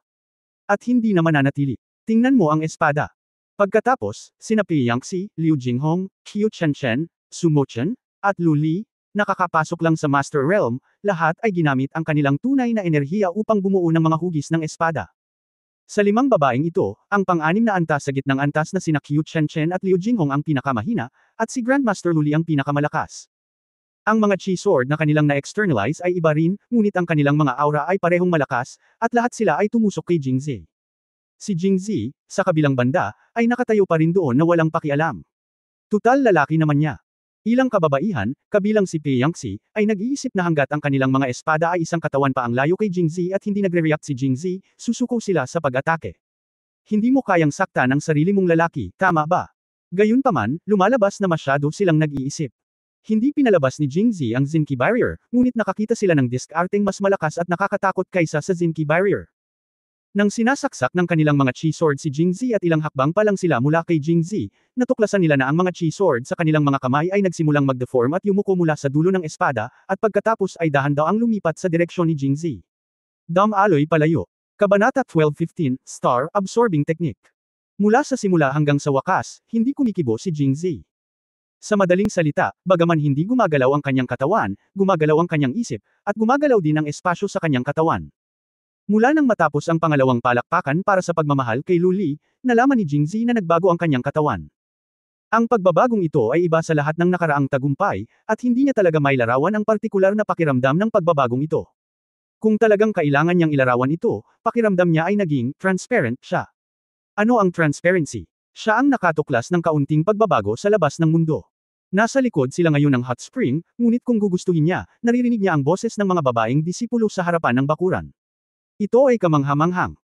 At hindi na mananatili. Tingnan mo ang espada. Pagkatapos, sina Pei Yangxi, Liu Jinghong, Qiu Chenchen, Su Mochen, at Lu Li, nakakapasok lang sa Master Realm, lahat ay ginamit ang kanilang tunay na enerhiya upang bumuo ng mga hugis ng espada. Sa 5 babaeng ito, ang pang-6 na antas sa gitnang antas na sina Qiu Chenchen at Liu Jinghong ang pinakamahina, at si Grandmaster Lu Li ang pinakamalakas. Ang mga chi sword na kanilang na-externalize ay iba rin, ngunit ang kanilang mga aura ay parehong malakas, at lahat sila ay tumusok kay Jingzi. Si Jingzi, sa kabilang banda, ay nakatayo pa rin doon na walang pakialam. Tutal lalaki naman niya. Ilang kababaihan, kabilang si Pei Yangxi, ay nag-iisip na hanggat ang kanilang mga espada ay isang katawan pa ang layo kay Jingzi at hindi nagre-react si Jingzi, susuko sila sa pag-atake. Hindi mo kayang saktan ang sarili mong lalaki, tama ba? Gayunpaman, lumalabas na masyado silang nag-iisip. Hindi pinalabas ni Jingzi ang Zinki Barrier, ngunit nakakita sila ng diskarteng mas malakas at nakakatakot kaysa sa Zinki Barrier. Nang sinasaksak ng kanilang mga chi sword si Jingzi at ilang hakbang pa lang sila mula kay Jingzi, natuklasan nila na ang mga chi sword sa kanilang mga kamay ay nagsimulang mag-deform at yumuko mula sa dulo ng espada, at pagkatapos ay dahan-daang lumipat sa direksyon ni Jingzi. Dam Aloy Palayo. Kabanata 12:15, Star Absorbing Technique. Mula sa simula hanggang sa wakas, hindi kumikibo si Jingzi. Sa madaling salita, bagaman hindi gumagalaw ang kanyang katawan, gumagalaw ang kanyang isip, at gumagalaw din ang espasyo sa kanyang katawan. Mula nang matapos ang pangalawang palakpakan para sa pagmamahal kay Lu Li, nalaman ni Jingzi na nagbago ang kanyang katawan. Ang pagbabagong ito ay iba sa lahat ng nakaraang tagumpay, at hindi niya talaga mailarawan ang partikular na pakiramdam ng pagbabagong ito. Kung talagang kailangan niyang ilarawan ito, pakiramdam niya ay naging transparent siya. Ano ang transparency? Siya ang nakatuklas ng kaunting pagbabago sa labas ng mundo. Nasa likod sila ngayon ng hot spring, ngunit kung gugustuhin niya, naririnig niya ang boses ng mga babaeng disipulo sa harapan ng bakuran. Ito ay kamangha-manghang.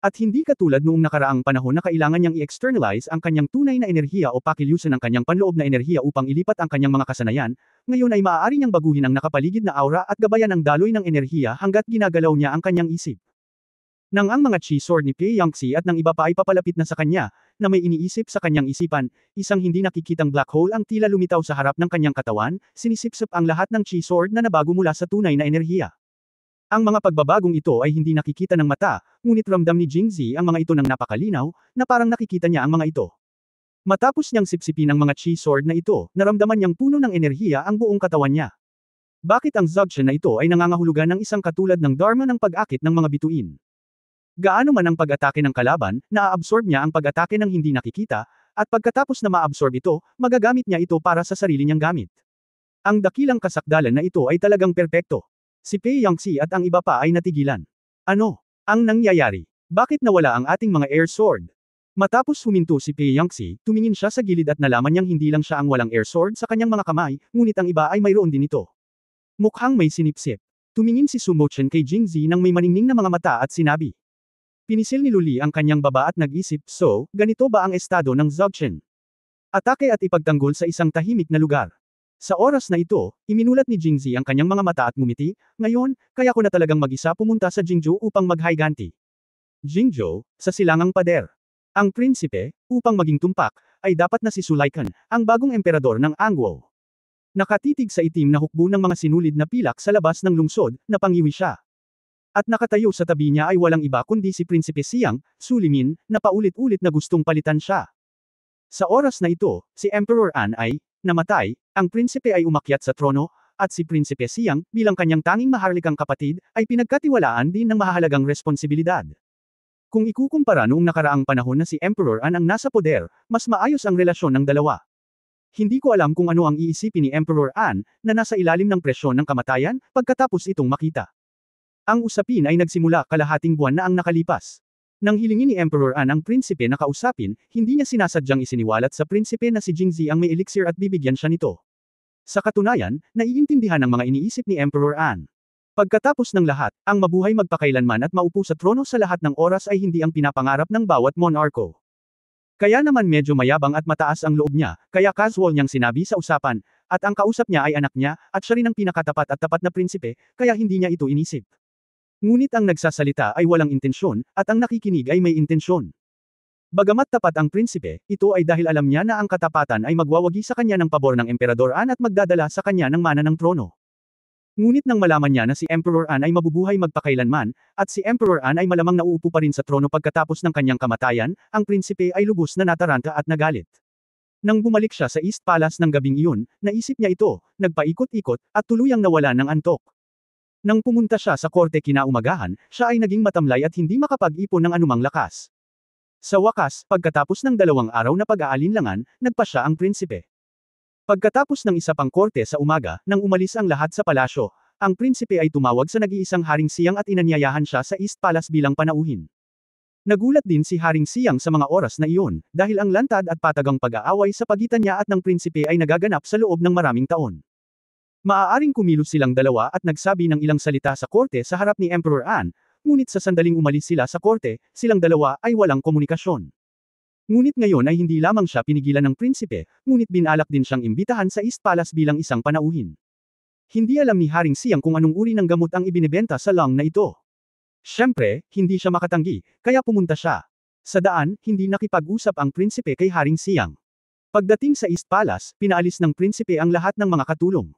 At hindi katulad noong nakaraang panahon na kailangan niyang i-externalize ang kanyang tunay na enerhiya o pakilusan ang kanyang panloob na enerhiya upang ilipat ang kanyang mga kasanayan, ngayon ay maaari niyang baguhin ang nakapaligid na aura at gabayan ang daloy ng enerhiya hanggat ginagalaw niya ang kanyang isip. Nang ang mga chi sword ni Pei Yangtze at ng iba pa ay papalapit na sa kanya, na may iniisip sa kanyang isipan, isang hindi nakikitang black hole ang tila lumitaw sa harap ng kanyang katawan, sinisipsip ang lahat ng chi sword na nabago mula sa tunay na enerhiya. Ang mga pagbabagong ito ay hindi nakikita ng mata, ngunit ramdam ni Jingzi ang mga ito ng napakalinaw, na parang nakikita niya ang mga ito. Matapos niyang sipsipin ang mga chi sword na ito, naramdaman niyang puno ng enerhiya ang buong katawan niya. Bakit ang Zogshen na ito ay nangangahulugan ng isang katulad ng Dharma ng pag-akit ng mga bituin? Gaano man ang pag-atake ng kalaban, naaabsorb niya ang pag-atake ng hindi nakikita, at pagkatapos na maabsorb ito, magagamit niya ito para sa sarili niyang gamit. Ang dakilang kasakdalan na ito ay talagang perpekto. Si Pei Yangtze at ang iba pa ay natigilan. Ano ang nangyayari? Bakit nawala ang ating mga air sword? Matapos huminto si Pei Yangtze, tumingin siya sa gilid at nalaman niyang hindi lang siya ang walang air sword sa kanyang mga kamay, ngunit ang iba ay mayroon din ito. Mukhang may sinipsip. Tumingin si Sumo Chen kay Jingzi nang may maningning na mga mata at sinabi. Pinisil ni Lu Li ang kanyang baba at nag-isip, so, ganito ba ang estado ng Zogshen? Atake at ipagtanggol sa isang tahimik na lugar. Sa oras na ito, iminulat ni Jingzi ang kanyang mga mata at ngumiti, ngayon, kaya ko na talagang mag-isa pumunta sa Jingzhou upang mag-higanti. Jingzhou, sa silangang pader. Ang prinsipe, upang maging tumpak, ay dapat na si Sulaikan, ang bagong emperador ng Angguo. Nakatitig sa itim na hukbo ng mga sinulid na pilak sa labas ng lungsod, napangiwi siya. At nakatayo sa tabi niya ay walang iba kundi si Prinsipe Xiang, Sulimin, na paulit-ulit na gustong palitan siya. Sa oras na ito, si Emperor An ay namatay, ang prinsipe ay umakyat sa trono, at si Prinsipe Xiang, bilang kanyang tanging maharlikang kapatid, ay pinagkatiwalaan din ng mahalagang responsibilidad. Kung ikukumpara noong nakaraang panahon na si Emperor An ang nasa poder, mas maayos ang relasyon ng dalawa. Hindi ko alam kung ano ang iisipin ni Emperor An, na nasa ilalim ng presyon ng kamatayan, pagkatapos itong makita. Ang usapin ay nagsimula kalahating buwan na ang nakalipas. Nang hilingin ni Emperor An ang prinsipe na kausapin, hindi niya sinasadyang isiniwalat sa prinsipe na si Jingzi ang may elixir at bibigyan siya nito. Sa katunayan, naiintindihan ng mga iniisip ni Emperor An. Pagkatapos ng lahat, ang mabuhay magpakailanman at maupo sa trono sa lahat ng oras ay hindi ang pinapangarap ng bawat monarko. Kaya naman medyo mayabang at mataas ang loob niya, kaya casual niyang sinabi sa usapan, at ang kausap niya ay anak niya, at siya rin ang pinakatapat at tapat na prinsipe, kaya hindi niya ito inisip. Ngunit ang nagsasalita ay walang intensyon, at ang nakikinig ay may intensyon. Bagamat tapat ang prinsipe, ito ay dahil alam niya na ang katapatan ay magwawagi sa kanya ng pabor ng Emperador An at magdadala sa kanya ng mana ng trono. Ngunit nang malaman niya na si Emperor An ay mabubuhay magpakailanman, at si Emperor An ay malamang nauupo pa rin sa trono pagkatapos ng kanyang kamatayan, ang prinsipe ay lubos na nataranta at nagalit. Nang bumalik siya sa East Palace ng gabing iyon, naisip niya ito, nagpaikot-ikot, at tuluyang nawala ng antok. Nang pumunta siya sa korte kinaumagahan, siya ay naging matamlay at hindi makapag-ipon ng anumang lakas. Sa wakas, pagkatapos ng 2 araw na pag-aalinlangan, nagpa siya ang prinsipe. Pagkatapos ng isa pang korte sa umaga, nang umalis ang lahat sa palasyo, ang prinsipe ay tumawag sa nag-iisang Haring Siyang at inanyayahan siya sa East Palace bilang panauhin. Nagulat din si Haring Siyang sa mga oras na iyon, dahil ang lantad at patagang pag-aaway sa pagitan niya at ng prinsipe ay nagaganap sa loob ng maraming taon. Maaaring kumilos silang dalawa at nagsabi ng ilang salita sa korte sa harap ni Emperor An, ngunit sa sandaling umalis sila sa korte, silang dalawa ay walang komunikasyon. Ngunit ngayon ay hindi lamang siya pinigilan ng prinsipe, ngunit binalak din siyang imbitahan sa East Palace bilang isang panauhin. Hindi alam ni Haring Siyang kung anong uri ng gamot ang ibinebenta sa lang na ito. Siyempre, hindi siya makatanggi, kaya pumunta siya. Sa daan, hindi nakipag-usap ang prinsipe kay Haring Siyang. Pagdating sa East Palace, pinaalis ng prinsipe ang lahat ng mga katulong.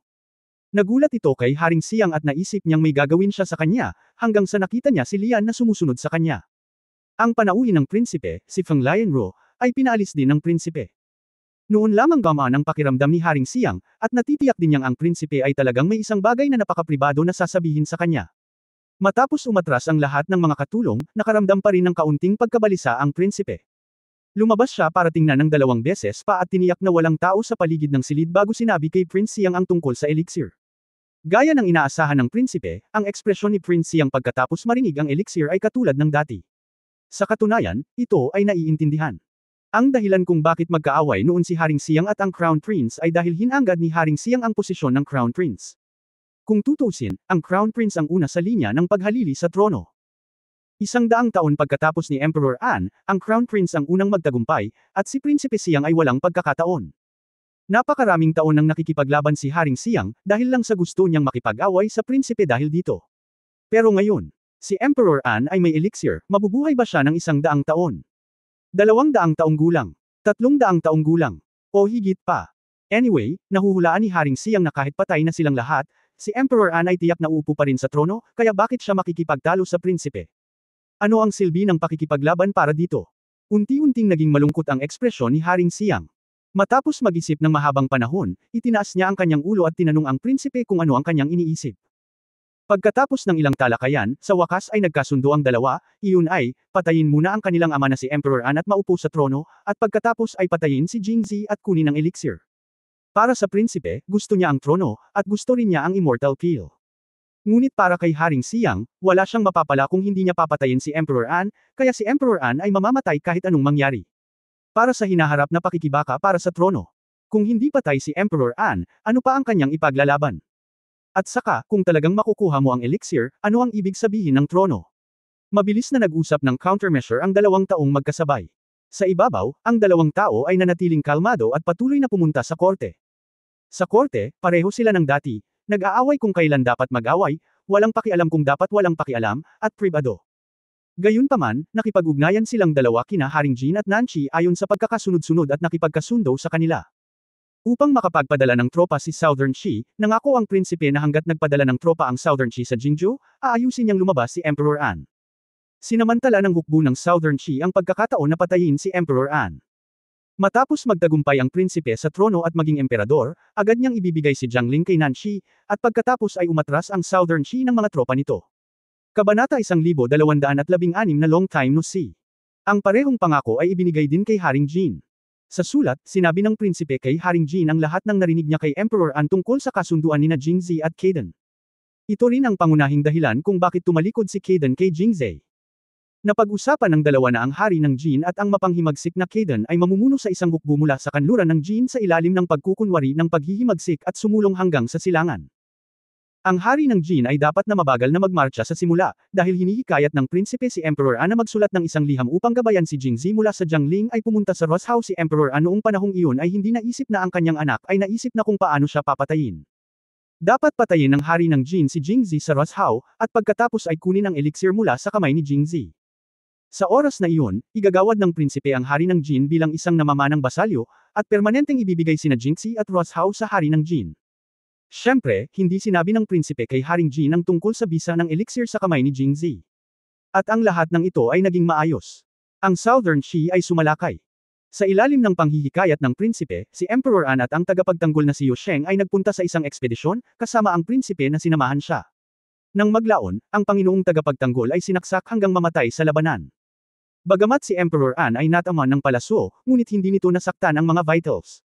Nagulat ito kay Haring Siyang at naisip niyang may gagawin siya sa kanya, hanggang sa nakita niya si Lian na sumusunod sa kanya. Ang panauhin ng prinsipe, si Feng Lianruo, ay pinaalis din ng prinsipe. Noon lamang gamaan ang pakiramdam ni Haring Siyang, at natitiyak din niyang ang prinsipe ay talagang may isang bagay na napakapribado na sasabihin sa kanya. Matapos umatras ang lahat ng mga katulong, nakaramdam pa rin ng kaunting pagkabalisa ang prinsipe. Lumabas siya para tingnan ng 2 beses pa at tiniyak na walang tao sa paligid ng silid bago sinabi kay Prince Siang ang tungkol sa elixir. Gaya ng inaasahan ng prinsipe, ang ekspresyon ni Prince Siang pagkatapos marinig ang elixir ay katulad ng dati. Sa katunayan, ito ay naiintindihan. Ang dahilan kung bakit magkaaway noon si Haring Siyang at ang Crown Prince ay dahil hinanggad ni Haring Siyang ang posisyon ng Crown Prince. Kung tutusin, ang Crown Prince ang una sa linya ng paghalili sa trono. 100 taon pagkatapos ni Emperor An, ang Crown Prince ang unang magtagumpay, at si Prinsipe Siang ay walang pagkakataon. Napakaraming taon nang nakikipaglaban si Haring Siyang, dahil lang sa gusto niyang makipag-away sa prinsipe dahil dito. Pero ngayon, si Emperor An ay may elixir, mabubuhay ba siya ng 100 taon? 200 taong gulang? 300 taong gulang? O higit pa? Anyway, nahuhulaan ni Haring Siyang na kahit patay na silang lahat, si Emperor An ay tiyak na uupo pa rin sa trono, kaya bakit siya makikipagtalo sa prinsipe? Ano ang silbi ng pakikipaglaban para dito? Unti-unting naging malungkot ang ekspresyon ni Haring Siyang. Matapos mag-isip ng mahabang panahon, itinaas niya ang kanyang ulo at tinanong ang prinsipe kung ano ang kanyang iniisip. Pagkatapos ng ilang talakayan, sa wakas ay nagkasundo ang dalawa, iyon ay, patayin muna ang kanilang ama na si Emperor An at maupo sa trono, at pagkatapos ay patayin si Jingzi at kunin ang elixir. Para sa prinsipe, gusto niya ang trono, at gusto rin niya ang immortal kill. Ngunit para kay Haring Siyang, wala siyang mapapala kung hindi niya papatayin si Emperor An, kaya si Emperor An ay mamamatay kahit anong mangyari. Para sa hinaharap na pakikibaka para sa trono. Kung hindi patay si Emperor An, ano pa ang kanyang ipaglalaban? At saka, kung talagang makukuha mo ang elixir, ano ang ibig sabihin ng trono? Mabilis na nag-usap ng countermeasure ang 2 taong magkasabay. Sa ibabaw, ang 2 tao ay nanatiling kalmado at patuloy na pumunta sa korte. Sa korte, pareho sila ng dati, nag-aaway kung kailan dapat mag-away, walang pakialam kung dapat walang pakialam, at pribado. Gayunpaman, nakipag-ugnayan silang dalawa kina Haring Jin at Nanchi ayon sa pagkakasunod-sunod at nakipagkasundo sa kanila. Upang makapagpadala ng tropa si Southern Qi, nangako ang prinsipe na hanggat nagpadala ng tropa ang Southern Qi sa Jingzhou, aayusin niyang lumabas si Emperor An. Sinamantala ng hukbo ng Southern Qi ang pagkakataon na patayin si Emperor An. Matapos magtagumpay ang prinsipe sa trono at maging emperador, agad niyang ibibigay si Jiangling kay Nanchi, at pagkatapos ay umatras ang Southern Qi ng mga tropa nito. Kabanata 1216 na Long Time No See. Ang parehong pangako ay ibinigay din kay Haring Jin. Sa sulat, sinabi ng prinsipe kay Haring Jin ang lahat ng narinig niya kay Emperor An tungkol sa kasunduan nina Jingzi at Kaden. Ito rin ang pangunahing dahilan kung bakit tumalikod si Kaden kay Jingzi. Napag-usapan ng dalawa na ang hari ng Jin at ang mapanghimagsik na Kaden ay mamumuno sa isang hukbo mula sa kanluran ng Jin sa ilalim ng pagkukunwari ng paghihimagsik at sumulong hanggang sa silangan. Ang hari ng Jin ay dapat na mabagal na magmarcha sa simula, dahil hinihikayat ng prinsipe si Emperor An na magsulat ng isang liham upang gabayan si Jingzi mula sa Jiangling ay pumunta sa Ross House si Emperor An noong panahong iyon ay hindi naisip na ang kanyang anak ay naisip na kung paano siya papatayin. Dapat patayin ng hari ng Jin si Jingzi sa Ross House, at pagkatapos ay kunin ang elixir mula sa kamay ni Jingzi. Sa oras na iyon, igagawad ng prinsipe ang hari ng Jin bilang isang namamanang basalyo, at permanenteng ibibigay sina Jingzi at Ross House sa hari ng Jin. Siyempre, hindi sinabi ng prinsipe kay Haring Jin ang tungkol sa bisa ng elixir sa kamay ni Jingzi. At ang lahat ng ito ay naging maayos. Ang Southern Qi ay sumalakay. Sa ilalim ng panghihikayat ng prinsipe, si Emperor An at ang tagapagtanggol na si Yu Sheng ay nagpunta sa isang ekspedisyon, kasama ang prinsipe na sinamahan siya. Nang maglaon, ang Panginoong tagapagtanggol ay sinaksak hanggang mamatay sa labanan. Bagamat si Emperor An ay nataman ng palasyo, ngunit hindi nito nasaktan ang mga vitals.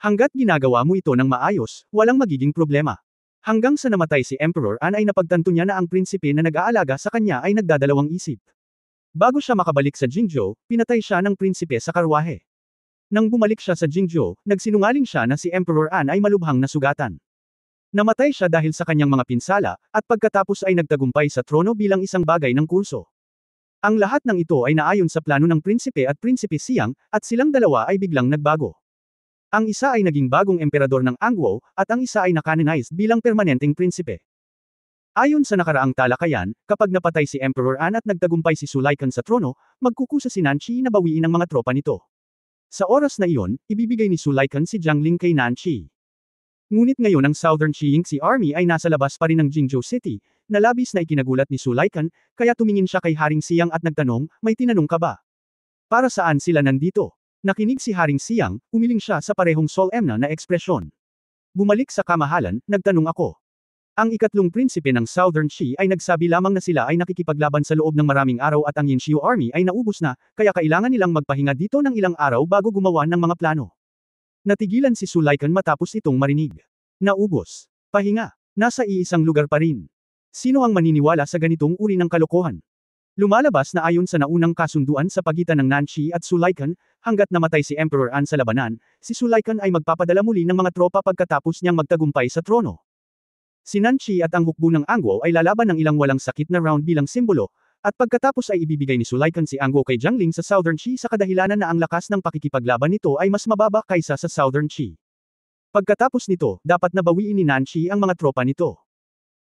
Hanggat ginagawa mo ito ng maayos, walang magiging problema. Hanggang sa namatay si Emperor An ay napagtanto niya na ang prinsipe na nag-aalaga sa kanya ay nagdadalawang isip. Bago siya makabalik sa Jingzhou, pinatay siya ng prinsipe sa karwahe. Nang bumalik siya sa Jingzhou, nagsinungaling siya na si Emperor An ay malubhang nasugatan. Namatay siya dahil sa kanyang mga pinsala, at pagkatapos ay nagtagumpay sa trono bilang isang bagay ng kurso. Ang lahat ng ito ay naayon sa plano ng prinsipe at prinsipe Siang, at silang dalawa ay biglang nagbago. Ang isa ay naging bagong emperador ng Angguo, at ang isa ay na-canonized bilang permanenteng prinsipe. Ayon sa nakaraang talakayan, kapag napatay si Emperor An at nagtagumpay si Sulaikan sa trono, magkukusa si Nanchi na bawiin ang mga tropa nito. Sa oras na iyon, ibibigay ni Sulaikan si Jiangling kay Nanchi. Ngunit ngayon ang Southern Qingxi Army ay nasa labas pa rin ng Jingzhou City, na labis na ikinagulat ni Sulaikan, kaya tumingin siya kay Haring Siyang at nagtanong, may tinanong ka ba? Para saan sila nandito? Nakinig si Haring Siyang, umiling siya sa parehong solemna na ekspresyon. Bumalik sa kamahalan, nagtanong ako. Ang ikatlong prinsipe ng Southern Qi ay nagsabi lamang na sila ay nakikipaglaban sa loob ng maraming araw at ang Yanxiu Army ay naubos na, kaya kailangan nilang magpahinga dito ng ilang araw bago gumawa ng mga plano. Natigilan si Sulaikan matapos itong marinig. Naubos. Pahinga. Nasa iisang lugar pa rin. Sino ang maniniwala sa ganitong uri ng kalokohan? Lumalabas na ayon sa naunang kasunduan sa pagitan ng Nanchi at Sulaikan, hanggat namatay si Emperor An sa labanan, si Sulaikan ay magpapadala muli ng mga tropa pagkatapos niyang magtagumpay sa trono. Si Nanchi at ang hukbo ng Angguo ay lalaban ng ilang walang sakit na round bilang simbolo, at pagkatapos ay ibibigay ni Sulaikan si Angguo kay Jiangling sa Southern Qi sa kadahilanan na ang lakas ng pakikipaglaban nito ay mas mababa kaysa sa Southern Qi. Pagkatapos nito, dapat nabawiin ni Nanchi ang mga tropa nito.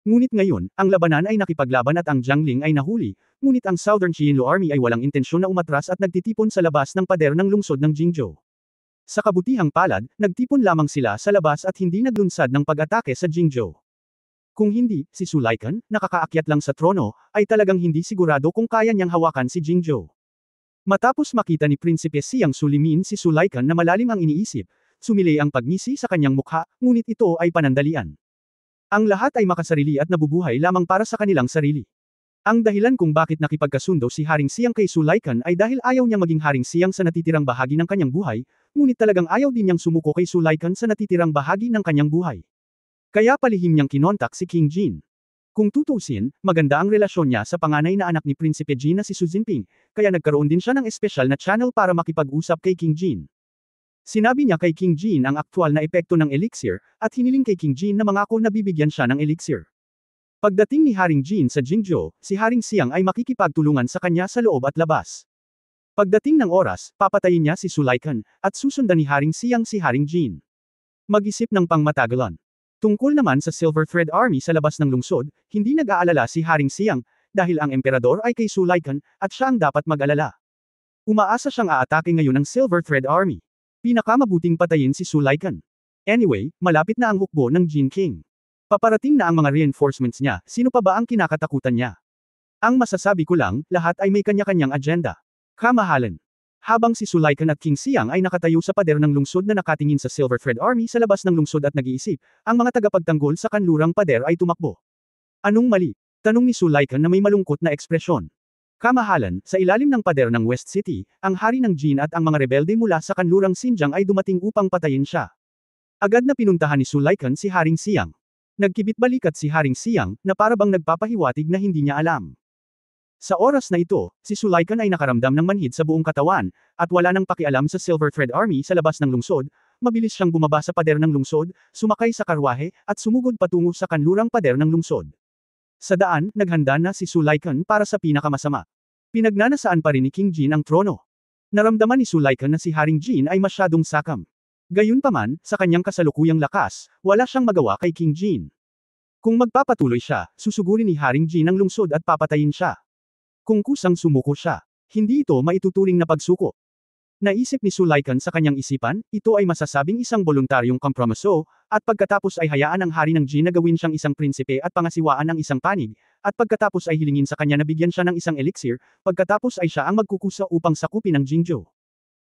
Ngunit ngayon, ang labanan ay nakipaglaban at ang Jiangling ay nahuli, ngunit ang Southern Qianlu Army ay walang intensyon na umatras at nagtitipon sa labas ng pader ng lungsod ng Jingzhou. Sa kabutihang palad, nagtipon lamang sila sa labas at hindi naglunsad ng pag-atake sa Jingzhou. Kung hindi, si Sulaikan, nakakaakyat lang sa trono, ay talagang hindi sigurado kung kaya niyang hawakan si Jingzhou. Matapos makita ni Prinsipe Siyang Sulimin si Sulaikan na malalim ang iniisip, sumilay ang pagngisi sa kanyang mukha, ngunit ito ay panandalian. Ang lahat ay makasarili at nabubuhay lamang para sa kanilang sarili. Ang dahilan kung bakit nakipagkasundo si Haring Siyang kay Sulaikan ay dahil ayaw niyang maging Haring Siyang sa natitirang bahagi ng kanyang buhay, ngunit talagang ayaw din niyang sumuko kay Sulaikan sa natitirang bahagi ng kanyang buhay. Kaya palihim niyang kinontak si King Jin. Kung tutuusin, maganda ang relasyon niya sa panganay na anak ni Prinsipe Jin na si Su Jinping, kaya nagkaroon din siya ng espesyal na channel para makipag-usap kay King Jin. Sinabi niya kay King Jin ang aktwal na epekto ng elixir, at hiniling kay King Jin na mangako na bibigyan siya ng elixir. Pagdating ni Haring Jin sa Jingzhou, si Haring Siyang ay makikipagtulungan sa kanya sa loob at labas. Pagdating ng oras, papatayin niya si Sulaikan, at susundan ni Haring Siyang si Haring Jin. Mag-isip ng pangmatagalan. Tungkol naman sa Silver Thread Army sa labas ng lungsod, hindi nag-aalala si Haring Siyang, dahil ang emperador ay kay Sulaikan, at siya ang dapat mag-alala. Umaasa siyang aatake ngayon ng Silver Thread Army. Pinakamabuting patayin si Sulaikan. Anyway, malapit na ang hukbo ng Jin King. Paparating na ang mga reinforcements niya, sino pa ba ang kinakatakutan niya? Ang masasabi ko lang, lahat ay may kanya-kanyang agenda. Kamahalan. Habang si Sulaikan at King Siyang ay nakatayo sa pader ng lungsod na nakatingin sa Silver Thread Army sa labas ng lungsod at nag-iisip, ang mga tagapagtanggol sa kanlurang pader ay tumakbo. Anong mali? Tanong ni Sulaikan na may malungkot na ekspresyon. Kamahalan, sa ilalim ng pader ng West City, ang hari ng Jin at ang mga rebelde mula sa kanlurang Xinjiang ay dumating upang patayin siya. Agad na pinuntahan ni Sulaikan si Haring Siyang. Nagkibit-balikat si Haring Siyang, na parabang nagpapahiwatig na hindi niya alam. Sa oras na ito, si Sulaikan ay nakaramdam ng manhid sa buong katawan, at wala nang pakialam sa Silver Thread Army sa labas ng lungsod, mabilis siyang bumaba sa pader ng lungsod, sumakay sa karwahe, at sumugod patungo sa kanlurang pader ng lungsod. Sa daan, naghanda na si Sulaikan para sa pinakamasama. Pinagnanasaan pa rin ni King Jin ang trono. Naramdaman ni Sulaikan na si Haring Jin ay masyadong sakam. Gayunpaman, sa kanyang kasalukuyang lakas, wala siyang magawa kay King Jin. Kung magpapatuloy siya, susugurin ni Haring Jin ang lungsod at papatayin siya. Kung kusang sumuko siya, hindi ito maituturing na pagsuko. Naisip ni Sulaikan sa kanyang isipan, ito ay masasabing isang voluntaryong kompromiso, at pagkatapos ay hayaan ang hari ng Jin na gawin siyang isang prinsipe at pangasiwaan ng isang panig, at pagkatapos ay hilingin sa kanya na bigyan siya ng isang elixir, pagkatapos ay siya ang magkukusa upang sakupin ang Jingzhou.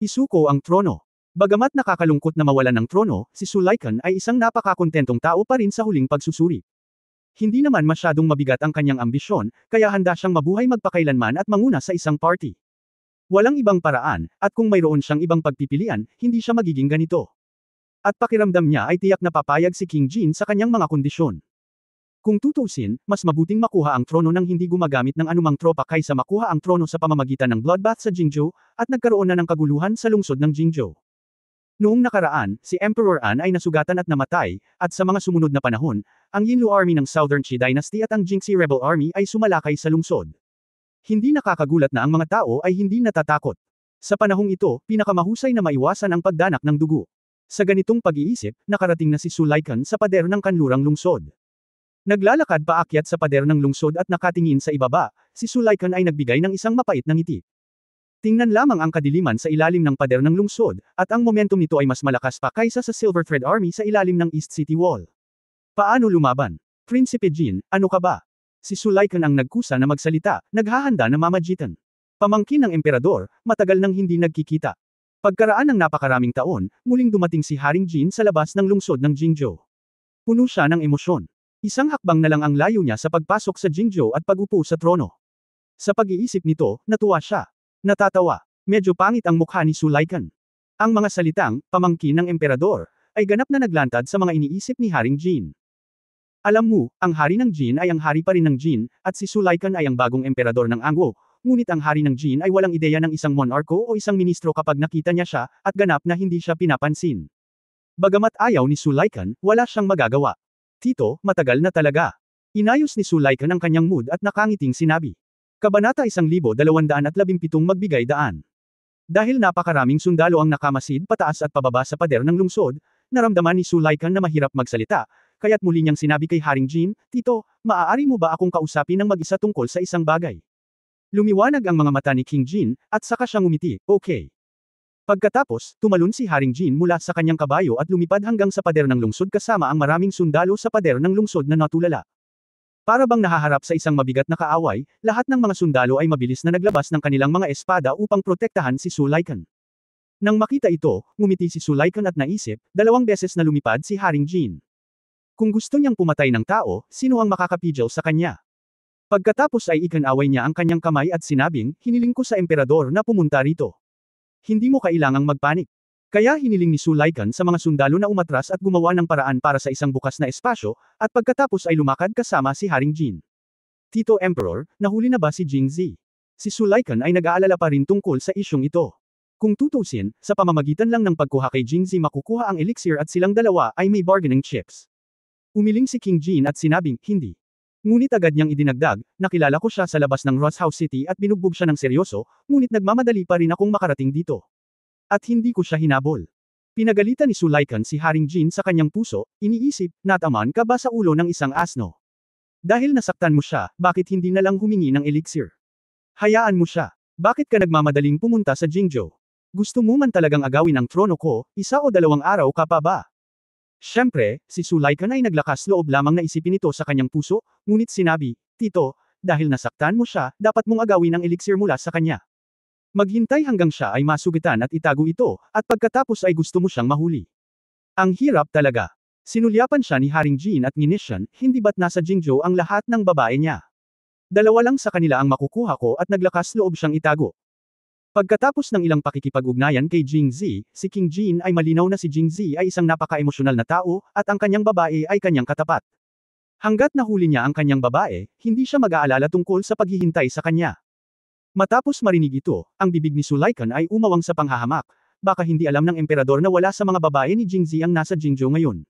Isuko ang trono. Bagamat nakakalungkot na mawalan ng trono, si Sulaikan ay isang napakakontentong tao pa rin sa huling pagsusuri. Hindi naman masyadong mabigat ang kanyang ambisyon, kaya handa siyang mabuhay magpakailanman at manguna sa isang party. Walang ibang paraan, at kung mayroon siyang ibang pagpipilian, hindi siya magiging ganito. At pakiramdam niya ay tiyak na papayag si King Jin sa kanyang mga kondisyon. Kung tutuusin, mas mabuting makuha ang trono nang hindi gumagamit ng anumang tropa kaysa makuha ang trono sa pamamagitan ng bloodbath sa Jingzhou, at nagkaroon na ng kaguluhan sa lungsod ng Jingzhou. Noong nakaraan, si Emperor An ay nasugatan at namatay, at sa mga sumunod na panahon, ang Yinlu Army ng Southern Qi Dynasty at ang Jingxi Rebel Army ay sumalakay sa lungsod. Hindi nakakagulat na ang mga tao ay hindi natatakot. Sa panahong ito, pinakamahusay na maiwasan ang pagdanak ng dugo. Sa ganitong pag-iisip, nakarating na si Sulaikan sa pader ng kanlurang lungsod. Naglalakad paakyat sa pader ng lungsod at nakatingin sa ibaba, si Sulaikan ay nagbigay ng isang mapait na ngiti. Tingnan lamang ang kadiliman sa ilalim ng pader ng lungsod, at ang momentum nito ay mas malakas pa kaysa sa Silver Thread Army sa ilalim ng East City Wall. Paano lumaban? Prinsipe Jin, ano ka ba? Si Sulaikan ang nagkusa na magsalita, naghahanda na mamagitan. Pamangkin ng emperador, matagal nang hindi nagkikita. Pagkaraan ng napakaraming taon, muling dumating si Haring Jin sa labas ng lungsod ng Jingzhou. Puno siya ng emosyon. Isang hakbang na lang ang layo niya sa pagpasok sa Jingzhou at pag-upo sa trono. Sa pag-iisip nito, natuwa siya. Natatawa. Medyo pangit ang mukha ni Sulaikan. Ang mga salitang, pamangkin ng emperador, ay ganap na naglantad sa mga iniisip ni Haring Jin. Alam mo, ang hari ng Jin ay ang hari pa rin ng Jin, at si Sulaikan ay ang bagong emperador ng Angwo, ngunit ang hari ng Jin ay walang ideya ng isang monarko o isang ministro kapag nakita niya siya, at ganap na hindi siya pinapansin. Bagamat ayaw ni Sulaikan, wala siyang magagawa. Tito, matagal na talaga. Inayos ni Sulaikan ang kanyang mood at nakangiting sinabi. Kabanata 1217 Magbigay daan. Dahil napakaraming sundalo ang nakamasid pataas at pababa sa pader ng lungsod, naramdaman ni Sulaikan na mahirap magsalita, kaya't muli niyang sinabi kay Haring Jin, Tito, maaari mo ba akong kausapin ng mag-isa tungkol sa isang bagay? Lumiwanag ang mga mata ni King Jin, at saka siyang umiti, okay. Pagkatapos, tumalon si Haring Jin mula sa kanyang kabayo at lumipad hanggang sa pader ng lungsod kasama ang maraming sundalo sa pader ng lungsod na natulala. Para bang nahaharap sa isang mabigat na kaaway, lahat ng mga sundalo ay mabilis na naglabas ng kanilang mga espada upang protektahan si Sulaikan. Nang makita ito, ngumiti si Sulaikan at naisip, 2 beses na lumipad si Haring Jin. Kung gusto niyang pumatay ng tao, sino ang makakapigil sa kanya? Pagkatapos ay ikinaway niya ang kanyang kamay at sinabing, hiniling ko sa emperador na pumunta rito. Hindi mo kailangang magpanik. Kaya hiniling ni Sulaikan sa mga sundalo na umatras at gumawa ng paraan para sa isang bukas na espasyo, at pagkatapos ay lumakad kasama si Haring Jin. Tito Emperor, nahuli na ba si Jingzi? Si Sulaikan ay nag-aalala pa rin tungkol sa isyong ito. Kung tutusin, sa pamamagitan lang ng pagkuha kay Jingzi makukuha ang elixir at silang dalawa ay may bargaining chips. Umiling si King Jin at sinabing, hindi. Ngunit agad niyang idinagdag, nakilala ko siya sa labas ng Ross House City at binugbog siya ng seryoso, ngunit nagmamadali pa rin akong makarating dito. At hindi ko siya hinabol. Pinagalitan ni Sulaikan si Haring Jin sa kanyang puso, iniisip, nataman ka ba sa ulo ng isang asno? Dahil nasaktan mo siya, bakit hindi na lang humingi ng elixir? Hayaan mo siya. Bakit ka nagmamadaling pumunta sa Jingzhou? Gusto mo man talagang agawin ang trono ko, 1 o 2 araw ka pa ba? Siyempre, si Sulaikan ay naglakas loob lamang na isipin ito sa kanyang puso, ngunit sinabi, Tito, dahil nasaktan mo siya, dapat mong agawin ang elixir mula sa kanya. Maghintay hanggang siya ay masugitan at itago ito, at pagkatapos ay gusto mo siyang mahuli. Ang hirap talaga. Sinulyapan siya ni Haring Jin at Nishan, hindi ba't nasa Jingzhou ang lahat ng babae niya? 2 lang sa kanila ang makukuha ko at naglakas loob siyang itago. Pagkatapos ng ilang pakikipag-ugnayan kay Jingzi, si King Jin ay malinaw na si Jingzi ay isang napaka-emosyonal na tao, at ang kanyang babae ay kanyang katapat. Hanggat nahuli niya ang kanyang babae, hindi siya mag-aalala tungkol sa paghihintay sa kanya. Matapos marinig ito, ang bibig ni Sulaikan ay umawang sa panghahamak, baka hindi alam ng emperador na wala sa mga babae ni Jingzi ang nasa Jingzhou ngayon.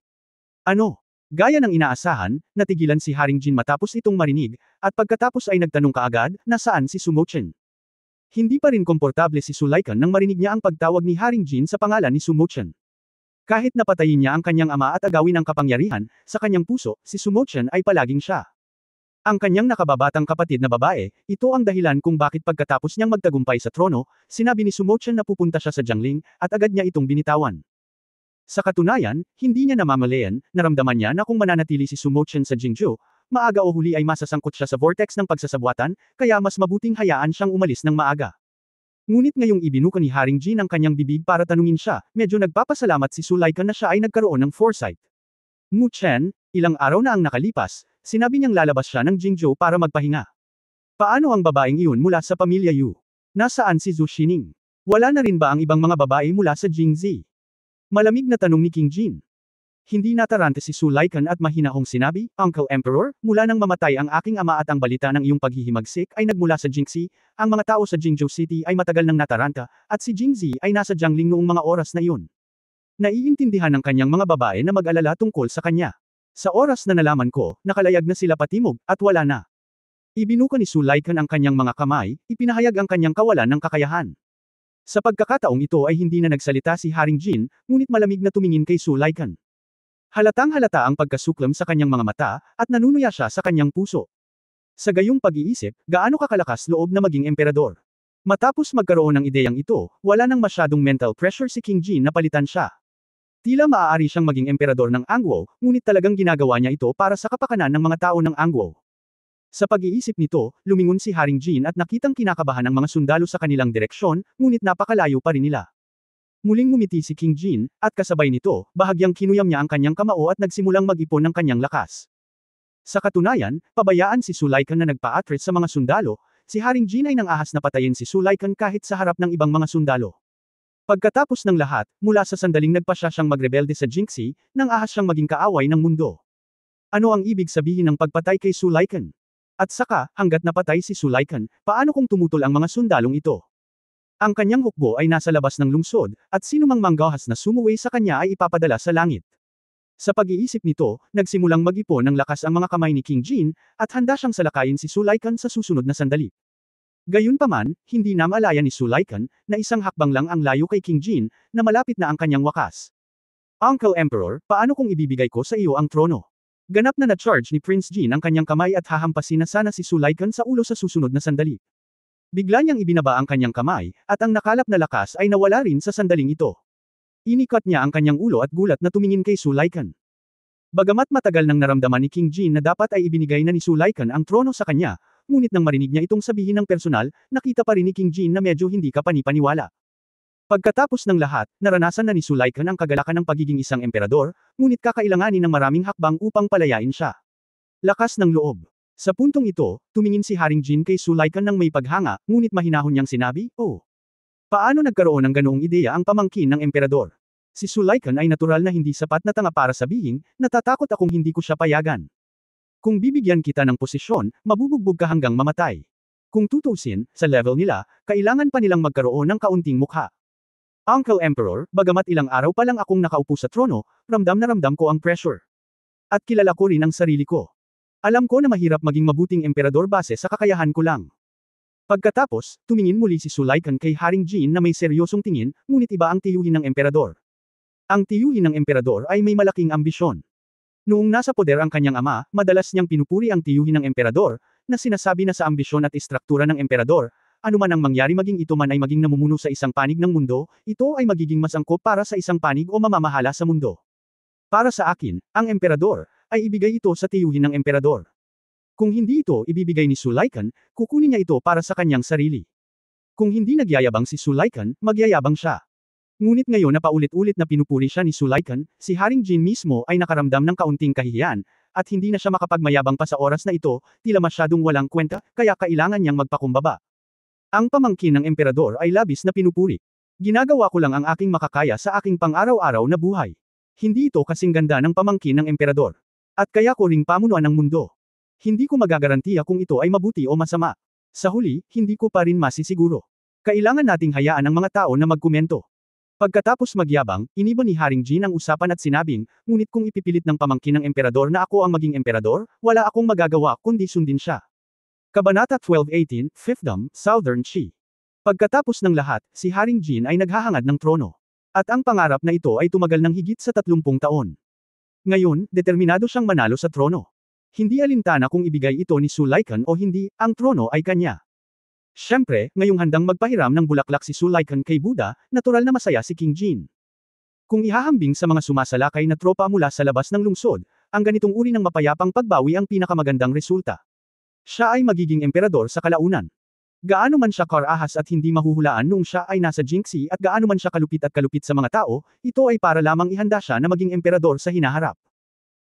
Ano? Gaya ng inaasahan, natigilan si Haring Jin matapos itong marinig, at pagkatapos ay nagtanong kaagad, nasaan si Sumochen? Hindi pa rin komportable si Sulaikan nang marinig niya ang pagtawag ni Haring Jin sa pangalan ni Sumochen. Kahit napatayin niya ang kanyang ama at agawin ang kapangyarihan, sa kanyang puso, si Sumochen ay palaging siya. Ang kanyang nakababatang kapatid na babae, ito ang dahilan kung bakit pagkatapos niyang magtagumpay sa trono, sinabi ni Sumochen na pupunta siya sa Jiangling, at agad niya itong binitawan. Sa katunayan, hindi niya namamalayan, naramdaman niya na kung mananatili si Sumochen sa Jingzhou, maaga o huli ay masasangkot siya sa vortex ng pagsasabwatan, kaya mas mabuting hayaan siyang umalis ng maaga. Ngunit ngayong ibinuka ni Haring Jin ang kanyang bibig para tanungin siya, medyo nagpapasalamat si Sulaikan na siya ay nagkaroon ng foresight. Mu Chen, ilang araw na ang nakalipas, sinabi niyang lalabas siya ng Jingzhou para magpahinga. Paano ang babaeng iyon mula sa pamilya Yu? Nasaan si Zhu Xining? Wala na rin ba ang ibang mga babae mula sa Jingzi? Malamig na tanong ni King Jin. Hindi natarante si Sulaikan at mahinahong sinabi, Uncle Emperor, mula nang mamatay ang aking ama at ang balita ng iyong paghihimagsik ay nagmula sa Jingxi, ang mga tao sa Jingzhou City ay matagal nang nataranta, at si Jingzi ay nasa Jiangling noong mga oras na iyon. Naiintindihan ng kanyang mga babae na mag-alala tungkol sa kanya. Sa oras na nalaman ko, nakalayag na sila patimog, at wala na. Ibinuka ni Sulaikan ang kanyang mga kamay, ipinahayag ang kanyang kawalan ng kakayahan. Sa pagkakataong ito ay hindi na nagsalita si Haring Jin, ngunit malamig na tumingin kay Sulaikan. Halatang-halata ang pagkasuklam sa kanyang mga mata, at nanunuya siya sa kanyang puso. Sa gayong pag-iisip, gaano kakalakas loob na maging emperador. Matapos magkaroon ng ideyang ito, wala nang masyadong mental pressure si King Jin na palitan siya. Tila maaari siyang maging emperador ng Angwo, ngunit talagang ginagawa niya ito para sa kapakanan ng mga tao ng Angwo. Sa pag-iisip nito, lumingon si Haring Jin at nakitang kinakabahan ang mga sundalo sa kanilang direksyon, ngunit napakalayo pa rin nila. Muling ngumiti si King Jin, at kasabay nito, bahagyang kinuyam niya ang kanyang kamao at nagsimulang mag-ipon ng kanyang lakas. Sa katunayan, pabayaan si Sulaikan na nagpa-atret sa mga sundalo, si Haring Jin ay nangahas na patayin si Sulaikan kahit sa harap ng ibang mga sundalo. Pagkatapos ng lahat, mula sa sandaling nagpasya siyang magrebelde sa Jinxi, nang ahas siyang maging kaaway ng mundo. Ano ang ibig sabihin ng pagpatay kay Sulaikan? At saka, hanggat napatay si Sulaikan, paano kung tumutol ang mga sundalong ito? Ang kanyang hukbo ay nasa labas ng lungsod, at sinumang manggahas na sumuway sa kanya ay ipapadala sa langit. Sa pag-iisip nito, nagsimulang mag-ipon ng lakas ang mga kamay ni King Jin, at handa siyang salakayin si Sulaikan sa susunod na sandali. Gayunpaman, hindi na maalaya ni Sulaikan, na isang hakbang lang ang layo kay King Jin, na malapit na ang kanyang wakas. Uncle Emperor, paano kung ibibigay ko sa iyo ang trono? Ganap na na-charge ni Prince Jin ang kanyang kamay at hahampasin na sana si Sulaikan sa ulo sa susunod na sandali. Bigla niyang ibinaba ang kanyang kamay, at ang nakalap na lakas ay nawala rin sa sandaling ito. Inikat niya ang kanyang ulo at gulat na tumingin kay Sulaikan. Bagamat matagal nang naramdaman ni King Jin na dapat ay ibinigay na ni Sulaikan ang trono sa kanya, ngunit nang marinig niya itong sabihin ng personal, nakita pa rin ni King Jin na medyo hindi kapani-paniwala. Pagkatapos ng lahat, naranasan na ni Sulaikan ang kagalakan ng pagiging isang emperador, ngunit kakailanganin ng maraming hakbang upang palayain siya. Lakas ng loob. Sa puntong ito, tumingin si Haring Jin kay Sulaikan ng may paghanga, ngunit mahinahon niyang sinabi, "Oh. Paano nagkaroon ng ganoong ideya ang pamangkin ng emperador?" Si Sulaikan ay natural na hindi sapat na tanga para sabihin, "Natatakot akong hindi ko siya payagan. Kung bibigyan kita ng posisyon, mabubugbog ka hanggang mamatay." Kung tutuusin, sa level nila, kailangan pa nilang magkaroon ng kaunting mukha. Uncle Emperor, bagamat ilang araw pa lang akong nakaupo sa trono, ramdam na ramdam ko ang pressure. At kilala ko rin ang sarili ko. Alam ko na mahirap maging mabuting emperador base sa kakayahan ko lang. Pagkatapos, tumingin muli si Sulaikan kay Haring Jin na may seryosong tingin, ngunit iba ang tiyuhin ng emperador. Ang tiyuhin ng emperador ay may malaking ambisyon. Noong nasa poder ang kanyang ama, madalas niyang pinupuri ang tiyuhin ng emperador, na sinasabi na sa ambisyon at istruktura ng emperador, anuman ang mangyari maging ito man ay maging namumuno sa isang panig ng mundo, ito ay magiging mas angkop para sa isang panig o mamamahala sa mundo. Para sa akin, ang emperador, ay ibigay ito sa tiyuhin ng emperador. Kung hindi ito ibibigay ni Sulaikan, kukunin niya ito para sa kanyang sarili. Kung hindi nagyayabang si Sulaikan, magyayabang siya. Ngunit ngayon na paulit-ulit na pinupuri siya ni Sulaikan, si Haring Jin mismo ay nakaramdam ng kaunting kahihiyan, at hindi na siya makapagmayabang pa sa oras na ito, tila masyadong walang kwenta, kaya kailangan niyang magpakumbaba. Ang pamangkin ng emperador ay labis na pinupuri. Ginagawa ko lang ang aking makakaya sa aking pang-araw-araw na buhay. Hindi ito kasing ganda ng pamangkin ng emperador. At kaya ko ring pamunuan ng mundo. Hindi ko magagarantiya kung ito ay mabuti o masama. Sa huli, hindi ko pa rin masisiguro. Kailangan nating hayaan ang mga tao na magkomento. Pagkatapos magyabang, inibon ni Haring Jin ang usapan at sinabing, ngunit kung ipipilit ng pamangkin ng emperador na ako ang maging emperador, wala akong magagawa kundi sundin siya. Kabanata 12:18, Fiefdom, Southern Qi. Pagkatapos ng lahat, si Haring Jin ay naghahangad ng trono. At ang pangarap na ito ay tumagal ng higit sa 30 taon. Ngayon, determinado siyang manalo sa trono. Hindi alintana kung ibigay ito ni Sulaikan o hindi, ang trono ay kanya. Siyempre, ngayong handang magpahiram ng bulaklak si Sulaikan kay Buddha, natural na masaya si King Jin. Kung ihahambing sa mga sumasalakay na tropa mula sa labas ng lungsod, ang ganitong uri ng mapayapang pagbawi ang pinakamagandang resulta. Siya ay magiging emperador sa kalaunan. Gaano man siya karahas at hindi mahuhulaan noong siya ay nasa Jinxi at gaano man siya kalupit at kalupit sa mga tao, ito ay para lamang ihanda siya na maging emperador sa hinaharap.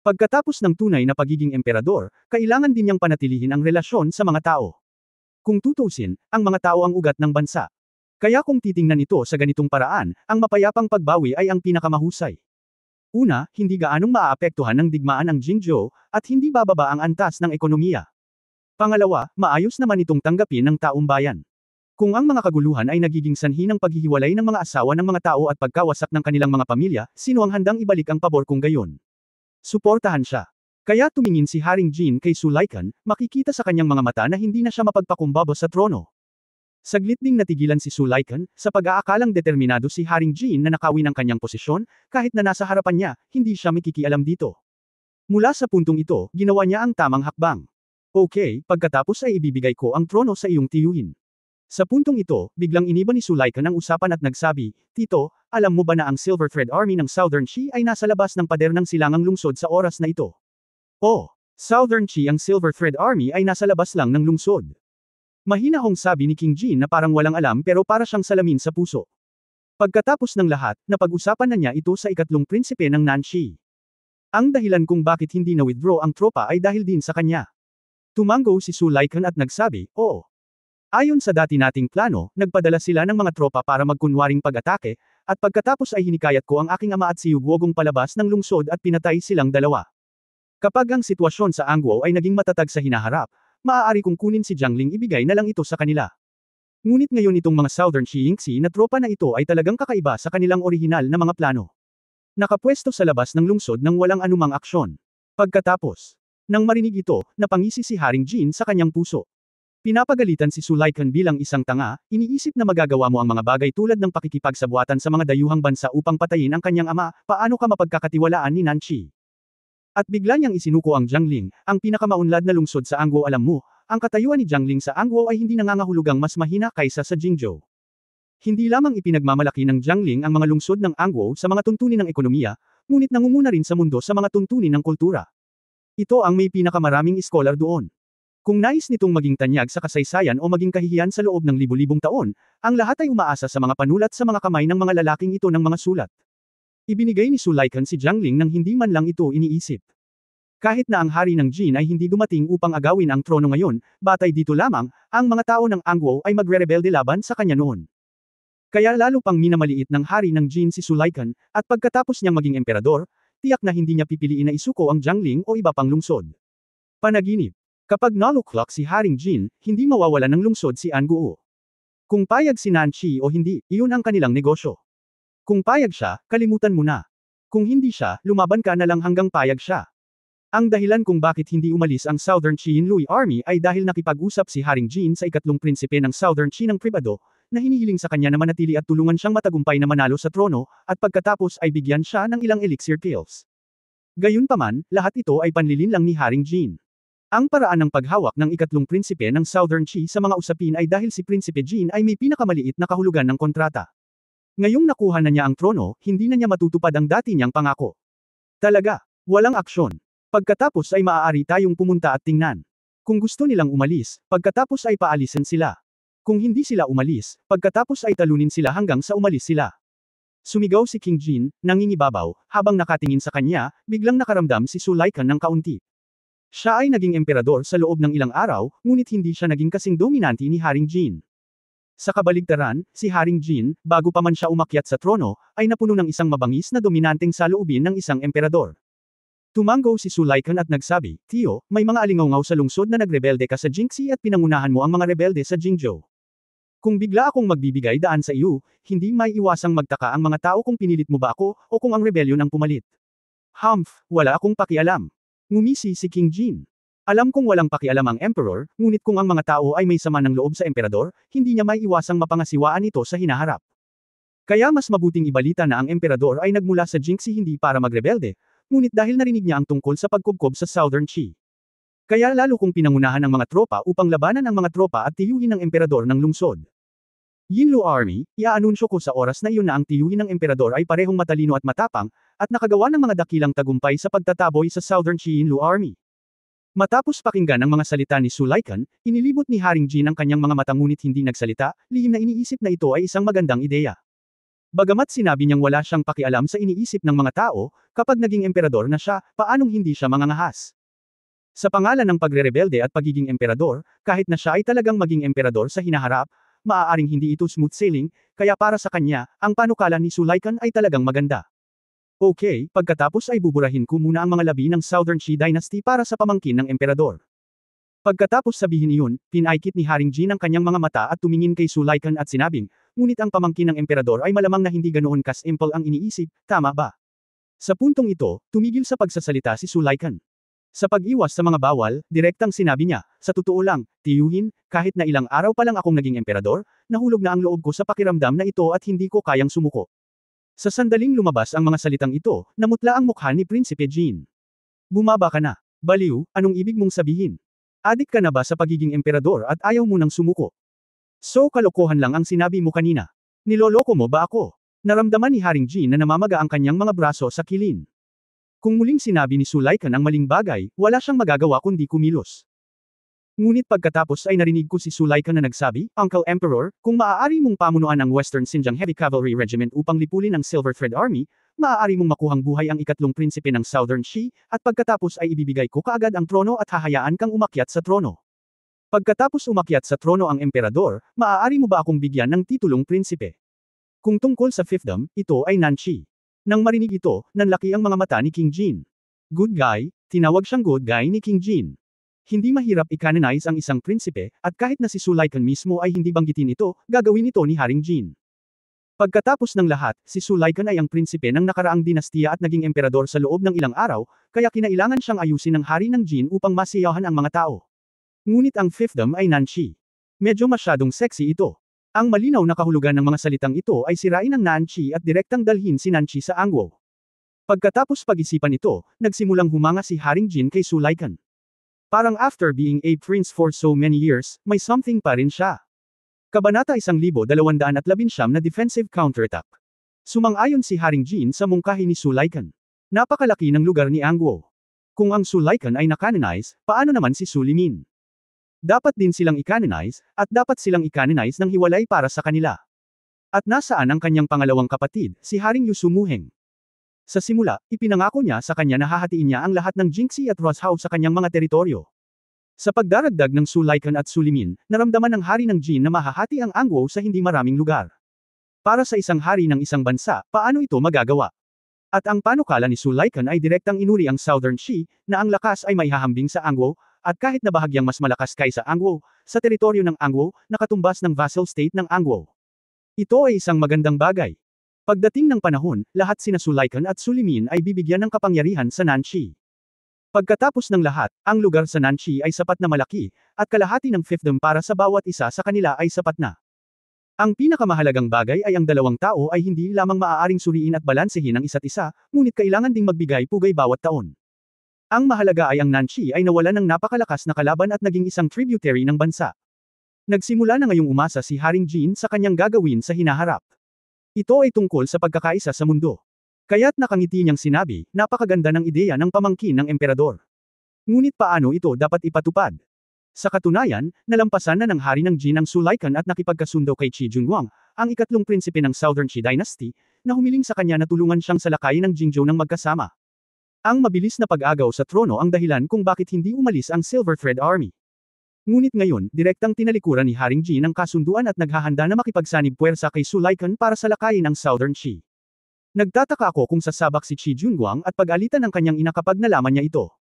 Pagkatapos ng tunay na pagiging emperador, kailangan din niyang panatilihin ang relasyon sa mga tao. Kung tutuusin, ang mga tao ang ugat ng bansa. Kaya kung titingnan ito sa ganitong paraan, ang mapayapang pagbawi ay ang pinakamahusay. Una, hindi gaanong maaapektuhan ng digmaan ang Jingzhou, at hindi bababa ang antas ng ekonomiya. Pangalawa, maayos naman itong tanggapin ng taong bayan. Kung ang mga kaguluhan ay nagiging sanhi ng paghihiwalay ng mga asawa ng mga tao at pagkawasak ng kanilang mga pamilya, sino ang handang ibalik ang pabor kung gayon? Suportahan siya. Kaya tumingin si Haring Jin kay Sulaikan, makikita sa kanyang mga mata na hindi na siya mapagpakumbaba sa trono. Saglit ding natigilan si Sulaikan, sa pag-aakalang determinado si Haring Jin na nakawin ang kanyang posisyon, kahit na nasa harapan niya, hindi siya makikialam dito. Mula sa puntong ito, ginawa niya ang tamang hakbang. Okay, pagkatapos ay ibibigay ko ang trono sa iyong tiyuhin. Sa puntong ito, biglang iniba ni Sulaikan ang usapan at nagsabi, Tito, alam mo ba na ang Silver Thread Army ng Southern Qi ay nasa labas ng pader ng silangang lungsod sa oras na ito? Oh, Southern Qi ang Silver Thread Army ay nasa labas lang ng lungsod. Mahinahong sabi ni King Jin na parang walang alam pero para siyang salamin sa puso. Pagkatapos ng lahat, napag-usapan na niya ito sa ikatlong prinsipe ng Nanxi. Ang dahilan kung bakit hindi na-withdraw ang tropa ay dahil din sa kanya. Tumango si Sulaikan at nagsabi, Oo. Ayon sa dati nating plano, nagpadala sila ng mga tropa para magkunwaring pag-atake, at pagkatapos ay hinikayat ko ang aking ama at si Yugwogong palabas ng lungsod at pinatay silang dalawa. Kapag ang sitwasyon sa Angguo ay naging matatag sa hinaharap, maaari kong kunin si Jiang Ling ibigay na lang ito sa kanila. Ngunit ngayon itong mga Southern Qiyingxi na tropa na ito ay talagang kakaiba sa kanilang orihinal na mga plano. Nakapwesto sa labas ng lungsod nang walang anumang aksyon. Pagkatapos, nang marinig ito, napangisi si Haring Jin sa kanyang puso. Pinapagalitan si Sulaikan bilang isang tanga, iniisip na magagawa mo ang mga bagay tulad ng pakikipagsabuatan sa mga dayuhang bansa upang patayin ang kanyang ama, paano ka mapagkakatiwalaan ni Nanxi? At bigla niyang isinuko ang Jiangling, ang pinakamaunlad na lungsod sa Angguo. Alam mo, ang katayuan ni Jiangling sa Angguo ay hindi nangangahulugang mas mahina kaysa sa Jingzhou. Hindi lamang ipinagmamalaki ng Jiangling ang mga lungsod ng Angguo sa mga tuntunin ng ekonomiya, ngunit nangunguna rin sa mundo sa mga tuntunin ng kultura. Ito ang may pinakamaraming iskolar doon. Kung nais nitong maging tanyag sa kasaysayan o maging kahihiyan sa loob ng libu-libong taon, ang lahat ay umaasa sa mga panulat sa mga kamay ng mga lalaking ito ng mga sulat. Ibinigay ni Sulaikan si Jiangling nang hindi man lang ito iniisip. Kahit na ang hari ng Jin ay hindi dumating upang agawin ang trono ngayon, batay dito lamang, ang mga tao ng Angguo ay magre-rebelde laban sa kanya noon. Kaya lalo pang minamaliit ng hari ng Jin si Sulaikan, at pagkatapos niyang maging emperador, tiyak na hindi niya pipiliin na isuko ang Jiangling o iba pang lungsod. Panaginip. Kapag naluklak si Haring Jin, hindi mawawalan ng lungsod si Angguo. Kung payag si Nanxi o hindi, iyon ang kanilang negosyo. Kung payag siya, kalimutan mo na. Kung hindi siya, lumaban ka na lang hanggang payag siya. Ang dahilan kung bakit hindi umalis ang Southern Qiyinlui Army ay dahil nakipag-usap si Haring Jin sa ikatlong prinsipe ng Southern Qi ng pribado, na hinihiling sa kanya na manatili at tulungan siyang matagumpay na manalo sa trono, at pagkatapos ay bigyan siya ng ilang elixir pills. Gayunpaman, lahat ito ay panlilin lang ni Haring Jin. Ang paraan ng paghawak ng ikatlong prinsipe ng Southern Qi sa mga usapin ay dahil si Prinsipe Jin ay may pinakamaliit na kahulugan ng kontrata. Ngayong nakuha na niya ang trono, hindi na niya matutupad ang dati niyang pangako. Talaga, walang aksyon. Pagkatapos ay maaari tayong pumunta at tingnan. Kung gusto nilang umalis, pagkatapos ay paalisin sila. Kung hindi sila umalis, pagkatapos ay talunin sila hanggang sa umalis sila. Sumigaw si King Jin, nangingibabaw, habang nakatingin sa kanya, biglang nakaramdam si Sulaikan ng kaunti. Siya ay naging emperador sa loob ng ilang araw, ngunit hindi siya naging kasing dominante ni Haring Jin. Sa kabaligtaran, si Haring Jin, bago pa man siya umakyat sa trono, ay napuno ng isang mabangis na dominanteng saloobin ng isang emperador. Tumango si Sulaikan at nagsabi, Tiyo, may mga alingawngaw sa lungsod na nagrebelde ka sa Jingxi at pinangunahan mo ang mga rebelde sa Jingzhou. Kung bigla akong magbibigay daan sa iyo, hindi may iwasang magtaka ang mga tao kung pinilit mo ba ako, o kung ang rebellion ang pumalit. Humph, wala akong pakialam. Ngumisi si King Jin. Alam kong walang pakialam ang emperor, ngunit kung ang mga tao ay may sama ng loob sa emperador, hindi niya may iwasang mapangasiwaan ito sa hinaharap. Kaya mas mabuting ibalita na ang emperador ay nagmula sa Jingxi hindi para magrebelde, ngunit dahil narinig niya ang tungkol sa pagkubkob sa Southern Qi. Kaya lalo kong pinangunahan ang mga tropa upang labanan ang mga tropa at tiyuhin ng emperador ng lungsod. Yinlu Army, iaanunsyo ko sa oras na iyon na ang tiyuhin ng emperador ay parehong matalino at matapang, at nakagawa ng mga dakilang tagumpay sa pagtataboy sa Southern Qi Yinlu Army. Matapos pakinggan ang mga salita ni Sulaikan, inilibot ni Haring Jin ang kanyang mga mata ngunit hindi nagsalita, lihim na iniisip na ito ay isang magandang ideya. Bagamat sinabi niyang wala siyang pakialam sa iniisip ng mga tao, kapag naging emperador na siya, paanong hindi siya mangangahas? Sa pangalan ng pagrerebelde at pagiging emperador, kahit na siya ay talagang maging emperador sa hinaharap, maaaring hindi ito smooth sailing, kaya para sa kanya, ang panukala ni Sulaikan ay talagang maganda. Okay, pagkatapos ay buburahin ko muna ang mga labi ng Southern Qi Dynasty para sa pamangkin ng emperador. Pagkatapos sabihin iyon, pinaikit ni Haring Jin ang kanyang mga mata at tumingin kay Sulaikan at sinabing, ngunit ang pamangkin ng emperador ay malamang na hindi ganoon ka-simple ang iniisip, tama ba? Sa puntong ito, tumigil sa pagsasalita si Sulaikan. Sa pag-iwas sa mga bawal, direktang sinabi niya, sa totoo lang, tiyuhin, kahit na ilang araw pa lang akong naging emperador, nahulog na ang loob ko sa pakiramdam na ito at hindi ko kayang sumuko. Sa sandaling lumabas ang mga salitang ito, namutla ang mukha ni Prinsipe Jean. Bumaba ka na. Baliw, anong ibig mong sabihin? Adik ka na ba sa pagiging emperador at ayaw mo nang sumuko? So kalokohan lang ang sinabi mo kanina. Niloloko mo ba ako? Naramdaman ni Haring Jean na namamaga ang kanyang mga braso sa kilin. Kung muling sinabi ni Sulaikan ang maling bagay, wala siyang magagawa kundi kumilos. Ngunit pagkatapos ay narinig ko si Sulaikan na nagsabi, Uncle Emperor, kung maaari mong pamunuan ang Western Xinjiang Heavy Cavalry Regiment upang lipulin ang Silver Thread Army, maaari mong makuhang buhay ang ikatlong prinsipe ng Southern Xi, at pagkatapos ay ibibigay ko kaagad ang trono at hahayaan kang umakyat sa trono. Pagkatapos umakyat sa trono ang emperador, maaari mo ba akong bigyan ng titulong prinsipe? Kung tungkol sa fiefdom, ito ay Nanchi. Nang marinig ito, nanlaki ang mga mata ni King Jin. Good guy, tinawag siyang good guy ni King Jin. Hindi mahirap i-canonize ang isang prinsipe, at kahit na si Sulaikan mismo ay hindi banggitin ito, gagawin ito ni Haring Jin. Pagkatapos ng lahat, si Sulaikan ay ang prinsipe ng nakaraang dinastiya at naging emperador sa loob ng ilang araw, kaya kinailangan siyang ayusin ng hari ng Jin upang masiyahan ang mga tao. Ngunit ang fiefdom ay Nanchi. Medyo masyadong sexy ito. Ang malinaw na kahulugan ng mga salitang ito ay sirain ang Nanchi at direktang dalhin si Nanchi sa Angwo. Pagkatapos pag-isipan ito, nagsimulang humanga si Haring Jin kay Sulaikan. Parang after being a prince for so many years, may something pa rin siya. Kabanata 1219 na defensive counterattack. Sumang-ayon si Haring Jin sa mungkahi ni Sulaikan. Napakalaki ng lugar ni Angwo. Kung ang Sulaikan ay nakanonize, paano naman si Sulimin? Dapat din silang i-canonize, at dapat silang i-canonize ng hiwalay para sa kanila. At nasaan ang kanyang pangalawang kapatid, si Haring Yu Sumuheng? Sa simula, ipinangako niya sa kanya na hahatiin niya ang lahat ng Jingxi at Rosao sa kanyang mga teritoryo. Sa pagdaragdag ng Sulaikan at Sulimin, naramdaman ng hari ng Jin na mahahati ang Angwo sa hindi maraming lugar. Para sa isang hari ng isang bansa, paano ito magagawa? At ang panukala ni Sulaikan ay direktang inuri ang Southern Xi, na ang lakas ay maihahambing sa Angwo, at kahit na bahagyang mas malakas kaysa Angwo, sa teritoryo ng Angwo, nakatumbas ng vassal state ng Angwo. Ito ay isang magandang bagay. Pagdating ng panahon, lahat sina Sulaikan at Sulimin ay bibigyan ng kapangyarihan sa Nanchi. Pagkatapos ng lahat, ang lugar sa Nanchi ay sapat na malaki, at kalahati ng fiefdom para sa bawat isa sa kanila ay sapat na. Ang pinakamahalagang bagay ay ang dalawang tao ay hindi lamang maaaring suriin at balansehin ang isa't isa, ngunit kailangan ding magbigay-pugay bawat taon. Ang mahalaga ay ang Nanchi ay nawalan ng napakalakas na kalaban at naging isang tributary ng bansa. Nagsimula na ngayong umasa si Haring Jin sa kanyang gagawin sa hinaharap. Ito ay tungkol sa pagkakaisa sa mundo. Kaya't nakangiti niyang sinabi, napakaganda ng ideya ng pamangkin ng emperador. Ngunit paano ito dapat ipatupad? Sa katunayan, nalampasan na ng hari ng Jin ang Sulaikan at nakipagkasundo kay Qi Junhuang, ang ikatlong prinsipe ng Southern Qi Dynasty, na humiling sa kanya na tulungan siyang salakayin ng Jingzhou ng magkasama. Ang mabilis na pag-agaw sa trono ang dahilan kung bakit hindi umalis ang Silver Thread Army. Ngunit ngayon, direktang tinalikuran ni Haring Jin ang kasunduan at naghahanda na makipagsanib puwersa kay Sulaikan para salakayin ang Southern Qi. Nagtataka ako kung sasabak si Qi Junhuang at pag-alitan ng kanyang ina kapag nalaman niya ito.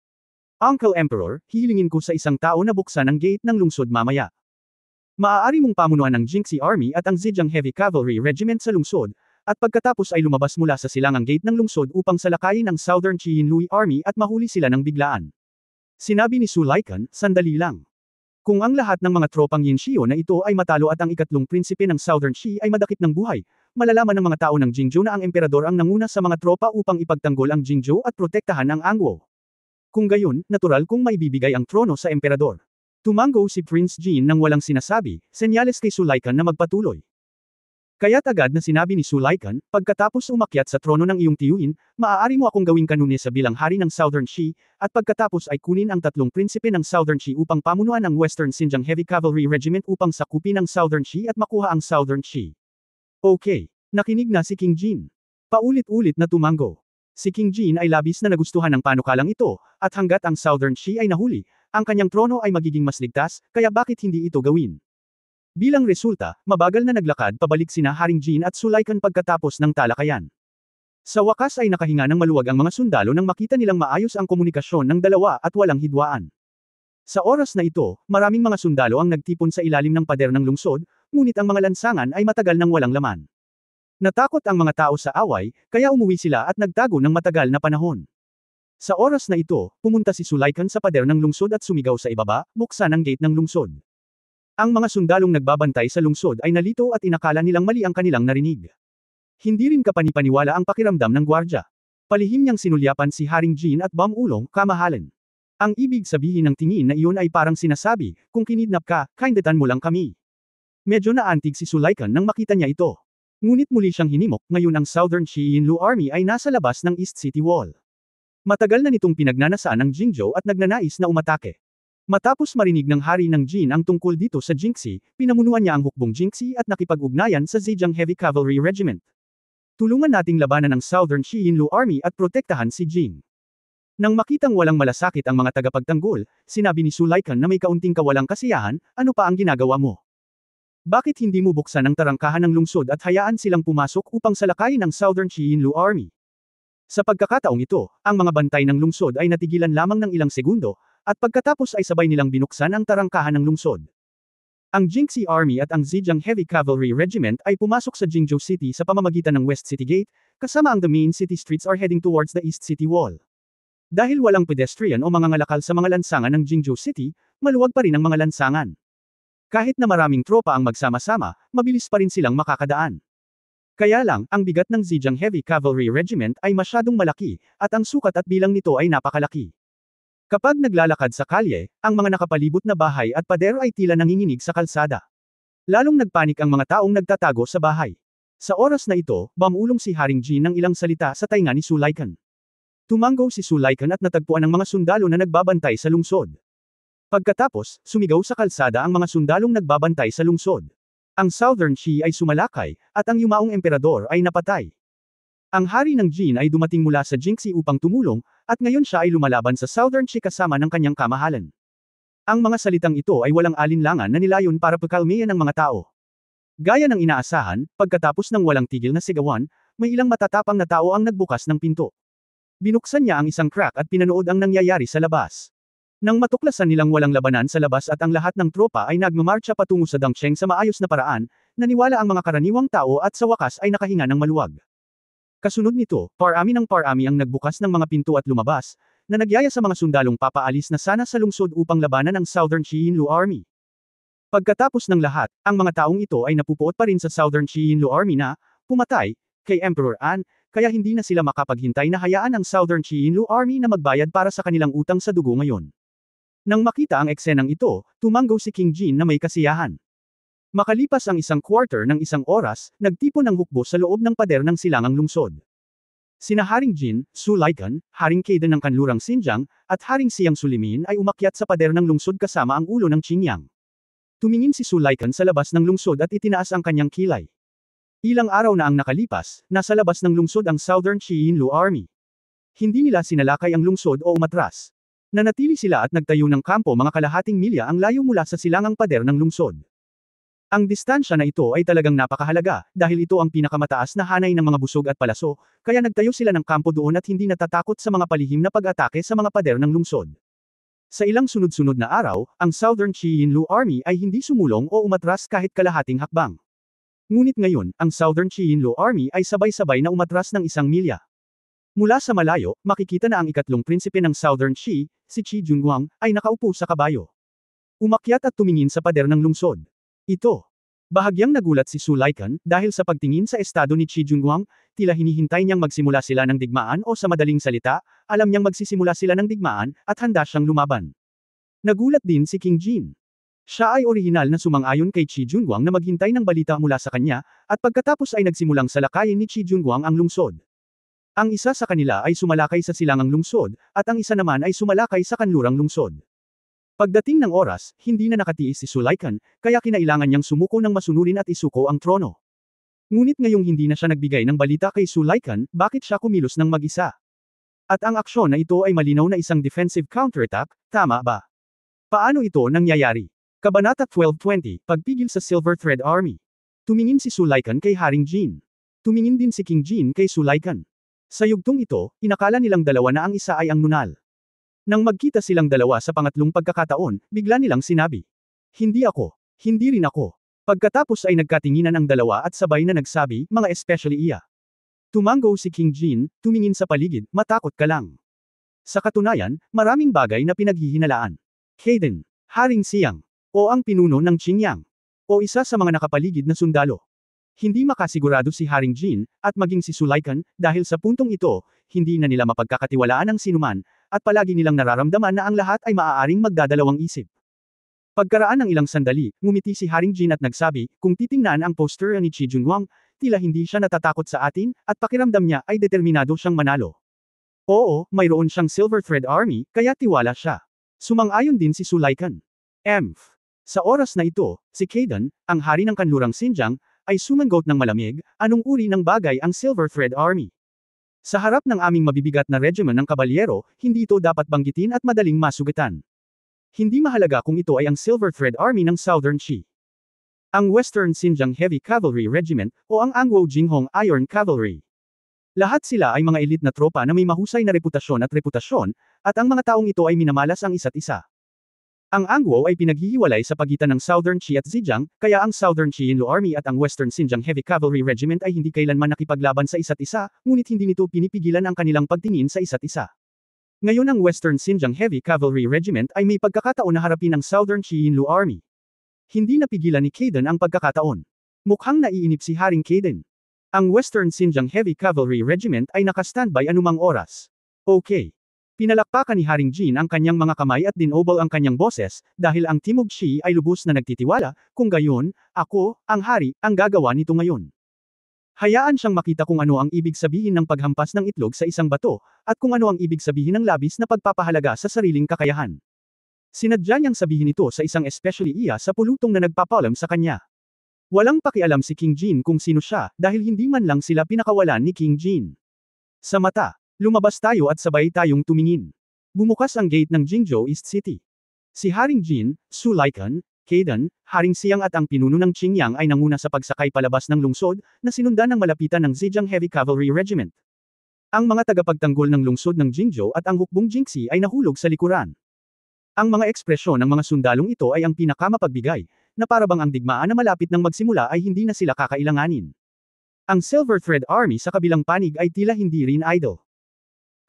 Uncle Emperor, hihilingin ko sa isang tao na buksan ang gate ng lungsod mamaya. Maaari mong pamunuan ang Jingxi Army at ang Zhejiang Heavy Cavalry Regiment sa lungsod, at pagkatapos ay lumabas mula sa silangang gate ng lungsod upang salakayin ang Southern Qi Yinlui Army at mahuli sila ng biglaan. Sinabi ni Sulaikan, sandali lang. Kung ang lahat ng mga tropang Yinxiyo na ito ay matalo at ang ikatlong prinsipe ng Southern Qi ay madakip ng buhay, malalaman ng mga tao ng Jingzhou na ang emperador ang nanguna sa mga tropa upang ipagtanggol ang Jingzhou at protektahan ang Angwo. Kung gayon, natural kung maibibigay ang trono sa emperador. Tumango si Prince Jin nang walang sinasabi, senyales kay Sulaikan na magpatuloy. Kaya't agad na sinabi ni Sulaikan, pagkatapos umakyat sa trono ng iyong tiyuhin, maaari mo akong gawing kanunesa bilang hari ng Southern Qi, at pagkatapos ay kunin ang tatlong prinsipe ng Southern Qi upang pamunuan ang Western Xinjiang Heavy Cavalry Regiment upang sakupin ang Southern Qi at makuha ang Southern Qi. Okay. Nakinig na si King Jin. Paulit-ulit na tumango. Si King Jin ay labis na nagustuhan ng panukalang ito, at hanggat ang Southern Qi ay nahuli, ang kanyang trono ay magiging mas ligtas, kaya bakit hindi ito gawin? Bilang resulta, mabagal na naglakad pabalik sina Haring Jin at Sulaikan pagkatapos ng talakayan. Sa wakas ay nakahinga ng maluwag ang mga sundalo nang makita nilang maayos ang komunikasyon ng dalawa at walang hidwaan. Sa oras na ito, maraming mga sundalo ang nagtipon sa ilalim ng pader ng lungsod, ngunit ang mga lansangan ay matagal nang walang laman. Natakot ang mga tao sa away, kaya umuwi sila at nagtago ng matagal na panahon. Sa oras na ito, pumunta si Sulaikan sa pader ng lungsod at sumigaw sa ibaba, buksan ang gate ng lungsod. Ang mga sundalong nagbabantay sa lungsod ay nalito at inakala nilang mali ang kanilang narinig. Hindi rin kapanipaniwala ang pakiramdam ng gwardya. Palihim niyang sinulyapan si Haring Jin at Bam Ulong, kamahalan. Ang ibig sabihin ng tingin na iyon ay parang sinasabi, kung kinidnap ka, kaindetan mo lang kami. Medyo naantig si Sulaikan nang makita niya ito. Ngunit muli siyang hinimok, ngayon ang Southern Xiinlu Army ay nasa labas ng East City Wall. Matagal na nitong pinagnanasaan ang Jingzhou at nagnanais na umatake. Matapos marinig ng hari ng Jin ang tungkol dito sa Jingxi, pinamunuan niya ang hukbong Jingxi at nakipag-ugnayan sa Zhejiang Heavy Cavalry Regiment. Tulungan nating labanan ang Southern Xiinlu Army at protektahan si Jing. Nang makitang walang malasakit ang mga tagapagtanggol, sinabi ni Sulaikan na may kaunting kawalang kasiyahan, ano pa ang ginagawa mo? Bakit hindi mo buksan ang tarangkahan ng lungsod at hayaan silang pumasok upang salakayin ang Southern Xiinlu Army? Sa pagkakataong ito, ang mga bantay ng lungsod ay natigilan lamang ng ilang segundo, at pagkatapos ay sabay nilang binuksan ang tarangkahan ng lungsod. Ang Jingxi Army at ang Zhejiang Heavy Cavalry Regiment ay pumasok sa Jingzhou City sa pamamagitan ng West City Gate, kasama ang the main city streets are heading towards the East City Wall. Dahil walang pedestrian o mga ngalakal sa mga lansangan ng Jingzhou City, maluwag pa rin ang mga lansangan. Kahit na maraming tropa ang magsama-sama, mabilis pa rin silang makakadaan. Kaya lang, ang bigat ng Zhejiang Heavy Cavalry Regiment ay masyadong malaki, at ang sukat at bilang nito ay napakalaki. Kapag naglalakad sa kalye, ang mga nakapalibot na bahay at pader ay tila nanginginig sa kalsada. Lalong nagpanik ang mga taong nagtatago sa bahay. Sa oras na ito, bamulong si Haring Jin ng ilang salita sa tainga ni Sulaikan. Tumanggaw si Sulaikan at natagpuan ang mga sundalo na nagbabantay sa lungsod. Pagkatapos, sumigaw sa kalsada ang mga sundalong nagbabantay sa lungsod. Ang Southern Qi ay sumalakay, at ang yumaong emperador ay napatay. Ang hari ng Jin ay dumating mula sa Jingxi upang tumulong, at ngayon siya ay lumalaban sa Southern Qi kasama ng kanyang kamahalan. Ang mga salitang ito ay walang alinlangan na nilayon para pakalmayan ng mga tao. Gaya ng inaasahan, pagkatapos ng walang tigil na sigawan, may ilang matatapang na tao ang nagbukas ng pinto. Binuksan niya ang isang crack at pinanood ang nangyayari sa labas. Nang matuklasan nilang walang labanan sa labas at ang lahat ng tropa ay nagmamarcha patungo sa Dangcheng sa maayos na paraan, naniwala ang mga karaniwang tao at sa wakas ay nakahinga ng maluwag. Kasunod nito, parami ang nagbukas ng mga pinto at lumabas, na nagyaya sa mga sundalong papaalis na sana sa lungsod upang labanan ang Southern Xiinlu Army. Pagkatapos ng lahat, ang mga taong ito ay napupuot pa rin sa Southern Xiinlu Army na, pumatay, kay Emperor An, kaya hindi na sila makapaghintay na hayaan ang Southern Xiinlu Army na magbayad para sa kanilang utang sa dugo ngayon. Nang makita ang eksenang ito, tumanggaw si King Jin na may kasiyahan. Makalipas ang isang quarter ng isang oras, nagtipon ang hukbo sa loob ng pader ng silangang lungsod. Sina Haring Jin, Sulaikan, Haring Kaiden ng kanlurang Xinjiang, at Haring Siang Sulimin ay umakyat sa pader ng lungsod kasama ang ulo ng Qingyang. Tumingin si Sulaikan sa labas ng lungsod at itinaas ang kanyang kilay. Ilang araw na ang nakalipas, nasa labas ng lungsod ang Southern Xiinlu Army. Hindi nila sinalakay ang lungsod o umatras. Nanatili sila at nagtayo ng kampo mga kalahating milya ang layo mula sa silangang pader ng lungsod. Ang distansya na ito ay talagang napakahalaga, dahil ito ang pinakamataas na hanay ng mga busog at palaso, kaya nagtayo sila ng kampo doon at hindi natatakot sa mga palihim na pag-atake sa mga pader ng lungsod. Sa ilang sunod-sunod na araw, ang Southern Xiinlu Army ay hindi sumulong o umatras kahit kalahating hakbang. Ngunit ngayon, ang Southern Xiinlu Army ay sabay-sabay na umatras ng 1 milya. Mula sa malayo, makikita na ang ikatlong prinsipe ng Southern Qi, si Qi Junguang, ay nakaupo sa kabayo. Umakyat at tumingin sa pader ng lungsod. Ito. Bahagyang nagulat si Sulaikan, dahil sa pagtingin sa estado ni Qi Junguang, tila hinihintay niyang magsimula sila ng digmaan o sa madaling salita, alam niyang magsisimula sila ng digmaan, at handa siyang lumaban. Nagulat din si King Jin. Siya ay orihinal na sumang-ayon kay Qi Junguang na maghintay ng balita mula sa kanya, at pagkatapos ay nagsimulang salakayin ni Qi Junguang ang lungsod. Ang isa sa kanila ay sumalakay sa silangang lungsod, at ang isa naman ay sumalakay sa kanlurang lungsod. Pagdating ng oras, hindi na nakatiis si Sulaikan, kaya kinailangan niyang sumuko ng masunurin at isuko ang trono. Ngunit ngayong hindi na siya nagbigay ng balita kay Sulaikan, bakit siya kumilos ng mag-isa? At ang aksyon na ito ay malinaw na isang defensive counterattack, tama ba? Paano ito nangyayari? Kabanata 1220, Pagpigil sa Silver Thread Army. Tumingin si Sulaikan kay Haring Jin. Tumingin din si King Jin kay Sulaikan. Sa yugtong ito, inakala nilang dalawa na ang isa ay ang nunal. Nang magkita silang dalawa sa pangatlong pagkakataon, bigla nilang sinabi, "Hindi ako. Hindi rin ako." Pagkatapos ay nagkatinginan ang dalawa at sabay na nagsabi, "Mga especially iya." Tumanggaw si King Jin, tumingin sa paligid, "Matakot ka lang." Sa katunayan, maraming bagay na pinaghihinalaan. Kaden, Haring Siyang, o ang pinuno ng Qingyang, o isa sa mga nakapaligid na sundalo. Hindi makasigurado si Haring Jin, at maging si Sulaikan, dahil sa puntong ito, hindi na nila mapagkakatiwalaan ang sinuman, at palagi nilang nararamdaman na ang lahat ay maaaring magdadalawang isip. Pagkaraan ng ilang sandali, ngumiti si Haring Jin at nagsabi, kung titingnan ang poster ni Qi Junhuang, tila hindi siya natatakot sa atin, at pakiramdam niya ay determinado siyang manalo. Oo, mayroon siyang Silver Thread Army, kaya tiwala siya. Sumang-ayon din si Sulaikan. Sa oras na ito, si Kaden, ang hari ng kanlurang Xinjiang, ay sumangot ng malamig, anong uri ng bagay ang Silver Thread Army? Sa harap ng aming mabibigat na regimen ng kabalyero, hindi ito dapat banggitin at madaling masugatan. Hindi mahalaga kung ito ay ang Silver Thread Army ng Southern Qi, ang Western Xinjiang Heavy Cavalry Regiment, o ang Angwo Jinghong Iron Cavalry. Lahat sila ay mga elite na tropa na may mahusay na reputasyon, at ang mga taong ito ay minamalas ang isa't isa. Ang Angwo ay pinaghihiwalay sa pagitan ng Southern Qi at Zhejiang, kaya ang Southern Qi Yinlu Army at ang Western Xinjiang Heavy Cavalry Regiment ay hindi kailanman nakipaglaban sa isa't isa, ngunit hindi nito pinipigilan ang kanilang pagtingin sa isa't isa. Ngayon ang Western Xinjiang Heavy Cavalry Regiment ay may pagkakataon na harapin ang Southern Qi Yinlu Army. Hindi napigilan ni Kaden ang pagkakataon. Mukhang naiinip si Haring Kaden. Ang Western Xinjiang Heavy Cavalry Regiment ay naka-standby anumang oras. Okay. Pinalakpakan ni Haring Jin ang kanyang mga kamay at dinobol ang kanyang boses, dahil ang Timog Qi ay lubos na nagtitiwala, kung gayon, ako, ang hari, ang gagawa nito ngayon. Hayaan siyang makita kung ano ang ibig sabihin ng paghampas ng itlog sa isang bato, at kung ano ang ibig sabihin ng labis na pagpapahalaga sa sariling kakayahan. Sinadya niyang sabihin ito sa isang especially iya sa pulutong na nagpapalam sa kanya. Walang pakialam si King Jin kung sino siya, dahil hindi man lang sila pinakawalan ni King Jin. Sa mata. Lumabas tayo at sabay tayong tumingin. Bumukas ang gate ng Jingzhou East City. Si Haring Jin, Sulaikan, Kaden, Haring Siyang at ang pinuno ng Qingyang ay nanguna sa pagsakay palabas ng lungsod, na sinundan ng malapitan ng Zhejiang Heavy Cavalry Regiment. Ang mga tagapagtanggol ng lungsod ng Jingzhou at ang hukbong Jingxi ay nahulog sa likuran. Ang mga ekspresyon ng mga sundalong ito ay ang pinakamapagbigay, na parabang ang digmaan na malapit ng magsimula ay hindi na sila kakailanganin. Ang Silver Thread Army sa kabilang panig ay tila hindi rin idle.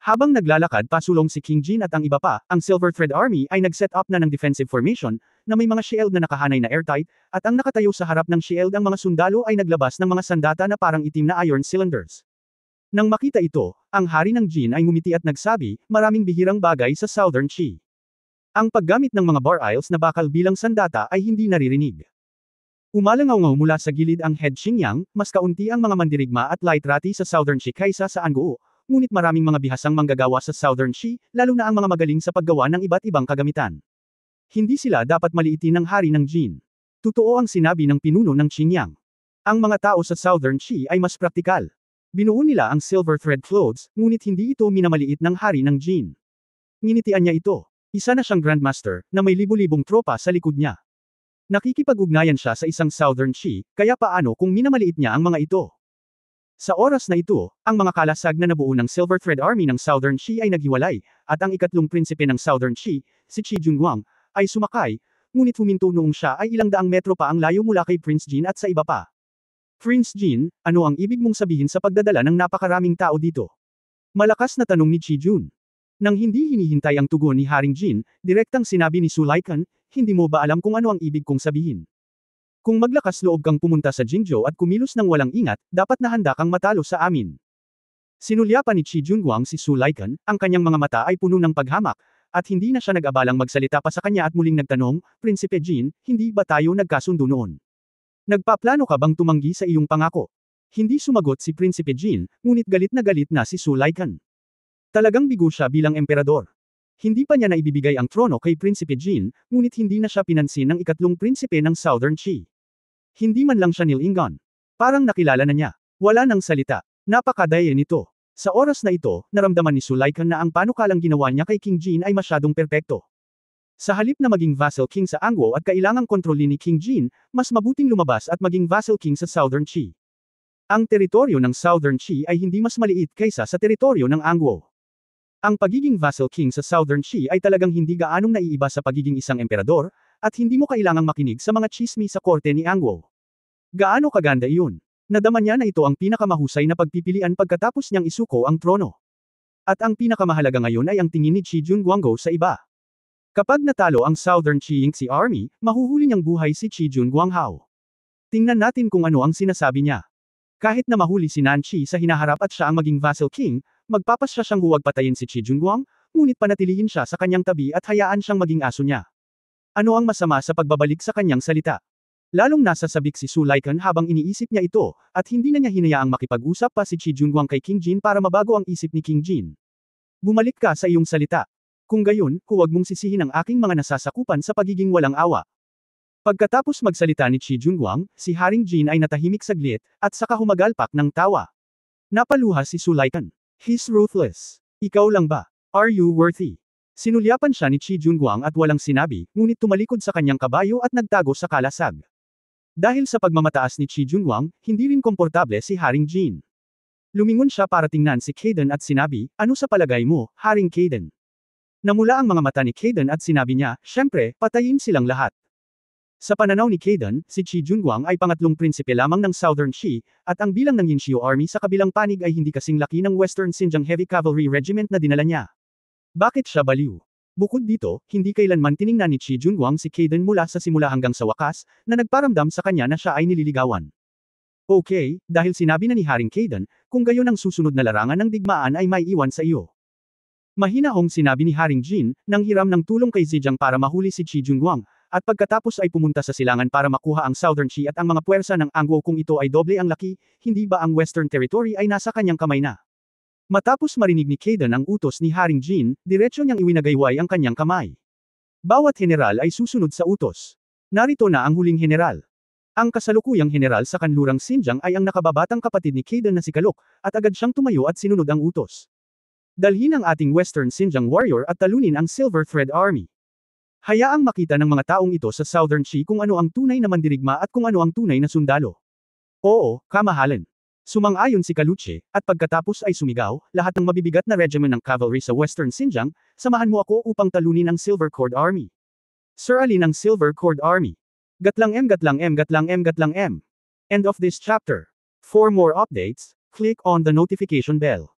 Habang naglalakad pasulong si King Jin at ang iba pa, ang Silver Thread Army ay nag-set up na ng defensive formation, na may mga shield na nakahanay na airtight, at ang nakatayo sa harap ng shield ang mga sundalo ay naglabas ng mga sandata na parang itim na iron cylinders. Nang makita ito, ang hari ng Jin ay ngumiti at nagsabi, maraming bihirang bagay sa Southern Qi. Ang paggamit ng mga bar aisles na bakal bilang sandata ay hindi naririnig. Umalangaw mula sa gilid ang head Xingyang, mas kaunti ang mga mandirigma at light rati sa Southern Qi kaysa sa Angwo. Ngunit maraming mga bihasang manggagawa sa Southern Qi, lalo na ang mga magaling sa paggawa ng iba't ibang kagamitan. Hindi sila dapat maliitin ng hari ng Jin. Totoo ang sinabi ng pinuno ng Qingyang. Ang mga tao sa Southern Qi ay mas praktikal. Binuo nila ang silver thread clothes, ngunit hindi ito minamaliit ng hari ng Jin. Nginitian niya ito. Isa na siyang Grandmaster, na may libu-libong tropa sa likod niya. Nakikipag-ugnayan siya sa isang Southern Qi, kaya paano kung minamaliit niya ang mga ito? Sa oras na ito, ang mga kalasag na nabuo ng Silver Thread Army ng Southern Qi ay naghiwalay, at ang ikatlong prinsipe ng Southern Qi, si Qi Junhuang, ay sumakay, ngunit huminto noong siya ay ilang daang metro pa ang layo mula kay Prince Jin at sa iba pa. Prince Jin, ano ang ibig mong sabihin sa pagdadala ng napakaraming tao dito? Malakas na tanong ni Qi Jun. Nang hindi hinihintay ang tugon ni Haring Jin, direktang sinabi ni Sulaikan, hindi mo ba alam kung ano ang ibig kong sabihin? Kung maglakas loob kang pumunta sa Jingzhou at kumilos ng walang ingat, dapat na handa kang matalo sa amin. Sinulyapan ni Qi Junhuang si Sulaikan, ang kanyang mga mata ay puno ng paghamak, at hindi na siya nag-abalang magsalita pa sa kanya at muling nagtanong, Prinsipe Jin, hindi ba tayo nagkasundo noon? Nagpaplano ka bang tumanggi sa iyong pangako? Hindi sumagot si Prinsipe Jin, ngunit galit na si Sulaikan. Talagang bigo siya bilang emperador. Hindi pa niya naibibigay ang trono kay Prinsipe Jin, ngunit hindi na siya pinansin ng ikatlong prinsipe ng Southern Qi. Hindi man lang siya nilingon. Parang nakilala na niya. Wala nang salita. Napakadaya nito. Sa oras na ito, naramdaman ni Sulaikan na ang panukalang ginawa niya kay King Jin ay masyadong perpekto. Sa halip na maging vassal king sa Angwo at kailangang kontrolin ni King Jin, mas mabuting lumabas at maging vassal king sa Southern Qi. Ang teritoryo ng Southern Qi ay hindi mas maliit kaysa sa teritoryo ng Angwo. Ang pagiging vassal king sa Southern Qi ay talagang hindi gaanong naiiba sa pagiging isang emperador, at hindi mo kailangang makinig sa mga chismi sa korte ni Angwo. Gaano kaganda iyon? Nadama niya na ito ang pinakamahusay na pagpipilian pagkatapos niyang isuko ang trono. At ang pinakamahalaga ngayon ay ang tingin ni Qi Junguanggo sa iba. Kapag natalo ang Southern Qingxi Army, mahuhuli niyang buhay si Qi Junguanghao. Tingnan natin kung ano ang sinasabi niya. Kahit na mahuli si Nanqi sa hinaharap at siya ang maging vassal king, magpapasya siyang huwag patayin si Qi Junguang, ngunit panatilihin siya sa kanyang tabi at hayaan siyang maging aso niya. Ano ang masama sa pagbabalik sa kanyang salita? Lalong nasa sabik si Su Laikan habang iniisip niya ito, at hindi na niya hinayaang makipag-usap pa si Qi Junguang kay King Jin para mabago ang isip ni King Jin. Bumalik ka sa iyong salita. Kung gayon, huwag mong sisihin ang aking mga nasasakupan sa pagiging walang awa. Pagkatapos magsalita ni Qi Junguang, si Haring Jin ay natahimik saglit, at saka humagalpak ng tawa. Napaluha si Su Laikan. He's ruthless. Ikaw lang ba? Are you worthy? Sinulyapan siya ni Qi Junguang at walang sinabi, ngunit tumalikod sa kanyang kabayo at nagtago sa kalasag. Dahil sa pagmamataas ni Qi Junguang, hindi rin komportable si Haring Jin. Lumingon siya para tingnan si Kaden at sinabi, ano sa palagay mo, Haring Kaden? Namula ang mga mata ni Kaden at sinabi niya, syempre, patayin silang lahat. Sa pananaw ni Kaden, si Qi Junguang ay pangatlong prinsipe lamang ng Southern Qi, at ang bilang ng Yinxiu Army sa kabilang panig ay hindi kasing laki ng Western Xinjiang Heavy Cavalry Regiment na dinala niya. Bakit siya baliw? Bukod dito, hindi kailanman tiningnan ni Qi Junguang si Kaden mula sa simula hanggang sa wakas, na nagparamdam sa kanya na siya ay nililigawan. Okay, dahil sinabi na ni Haring Kaden, kung gayon ang susunod na larangan ng digmaan ay may iwan sa iyo. Mahinahong sinabi ni Haring Jin, nang hiram ng tulong kay Zhejiang para mahuli si Qi Junguang, at pagkatapos ay pumunta sa silangan para makuha ang Southern Qi at ang mga puwersa ng Angguo kung ito ay doble ang laki, hindi ba ang Western Territory ay nasa kanyang kamay na? Matapos marinig ni Kaden ang utos ni Haring Jin, diretso niyang iwinagayway ang kanyang kamay. Bawat general ay susunod sa utos. Narito na ang huling general. Ang kasalukuyang general sa kanlurang Xinjiang ay ang nakababatang kapatid ni Kaden na si Kalok, at agad siyang tumayo at sinunod ang utos. Dalhin ang ating Western Xinjiang warrior at talunin ang Silver Thread Army. Hayaang makita ng mga taong ito sa Southern Qi kung ano ang tunay na mandirigma at kung ano ang tunay na sundalo. Oo, kamahalan. Sumang-ayon si Kaluche, at pagkatapos ay sumigaw, lahat ng mabibigat na regiment ng cavalry sa Western Xinjiang, samahan mo ako upang talunin ang Silver Cord Army. Sir, alin ang Silver Cord Army? Gatlang M, gatlang M, gatlang M, gatlang M. End of this chapter. For more updates, click on the notification bell.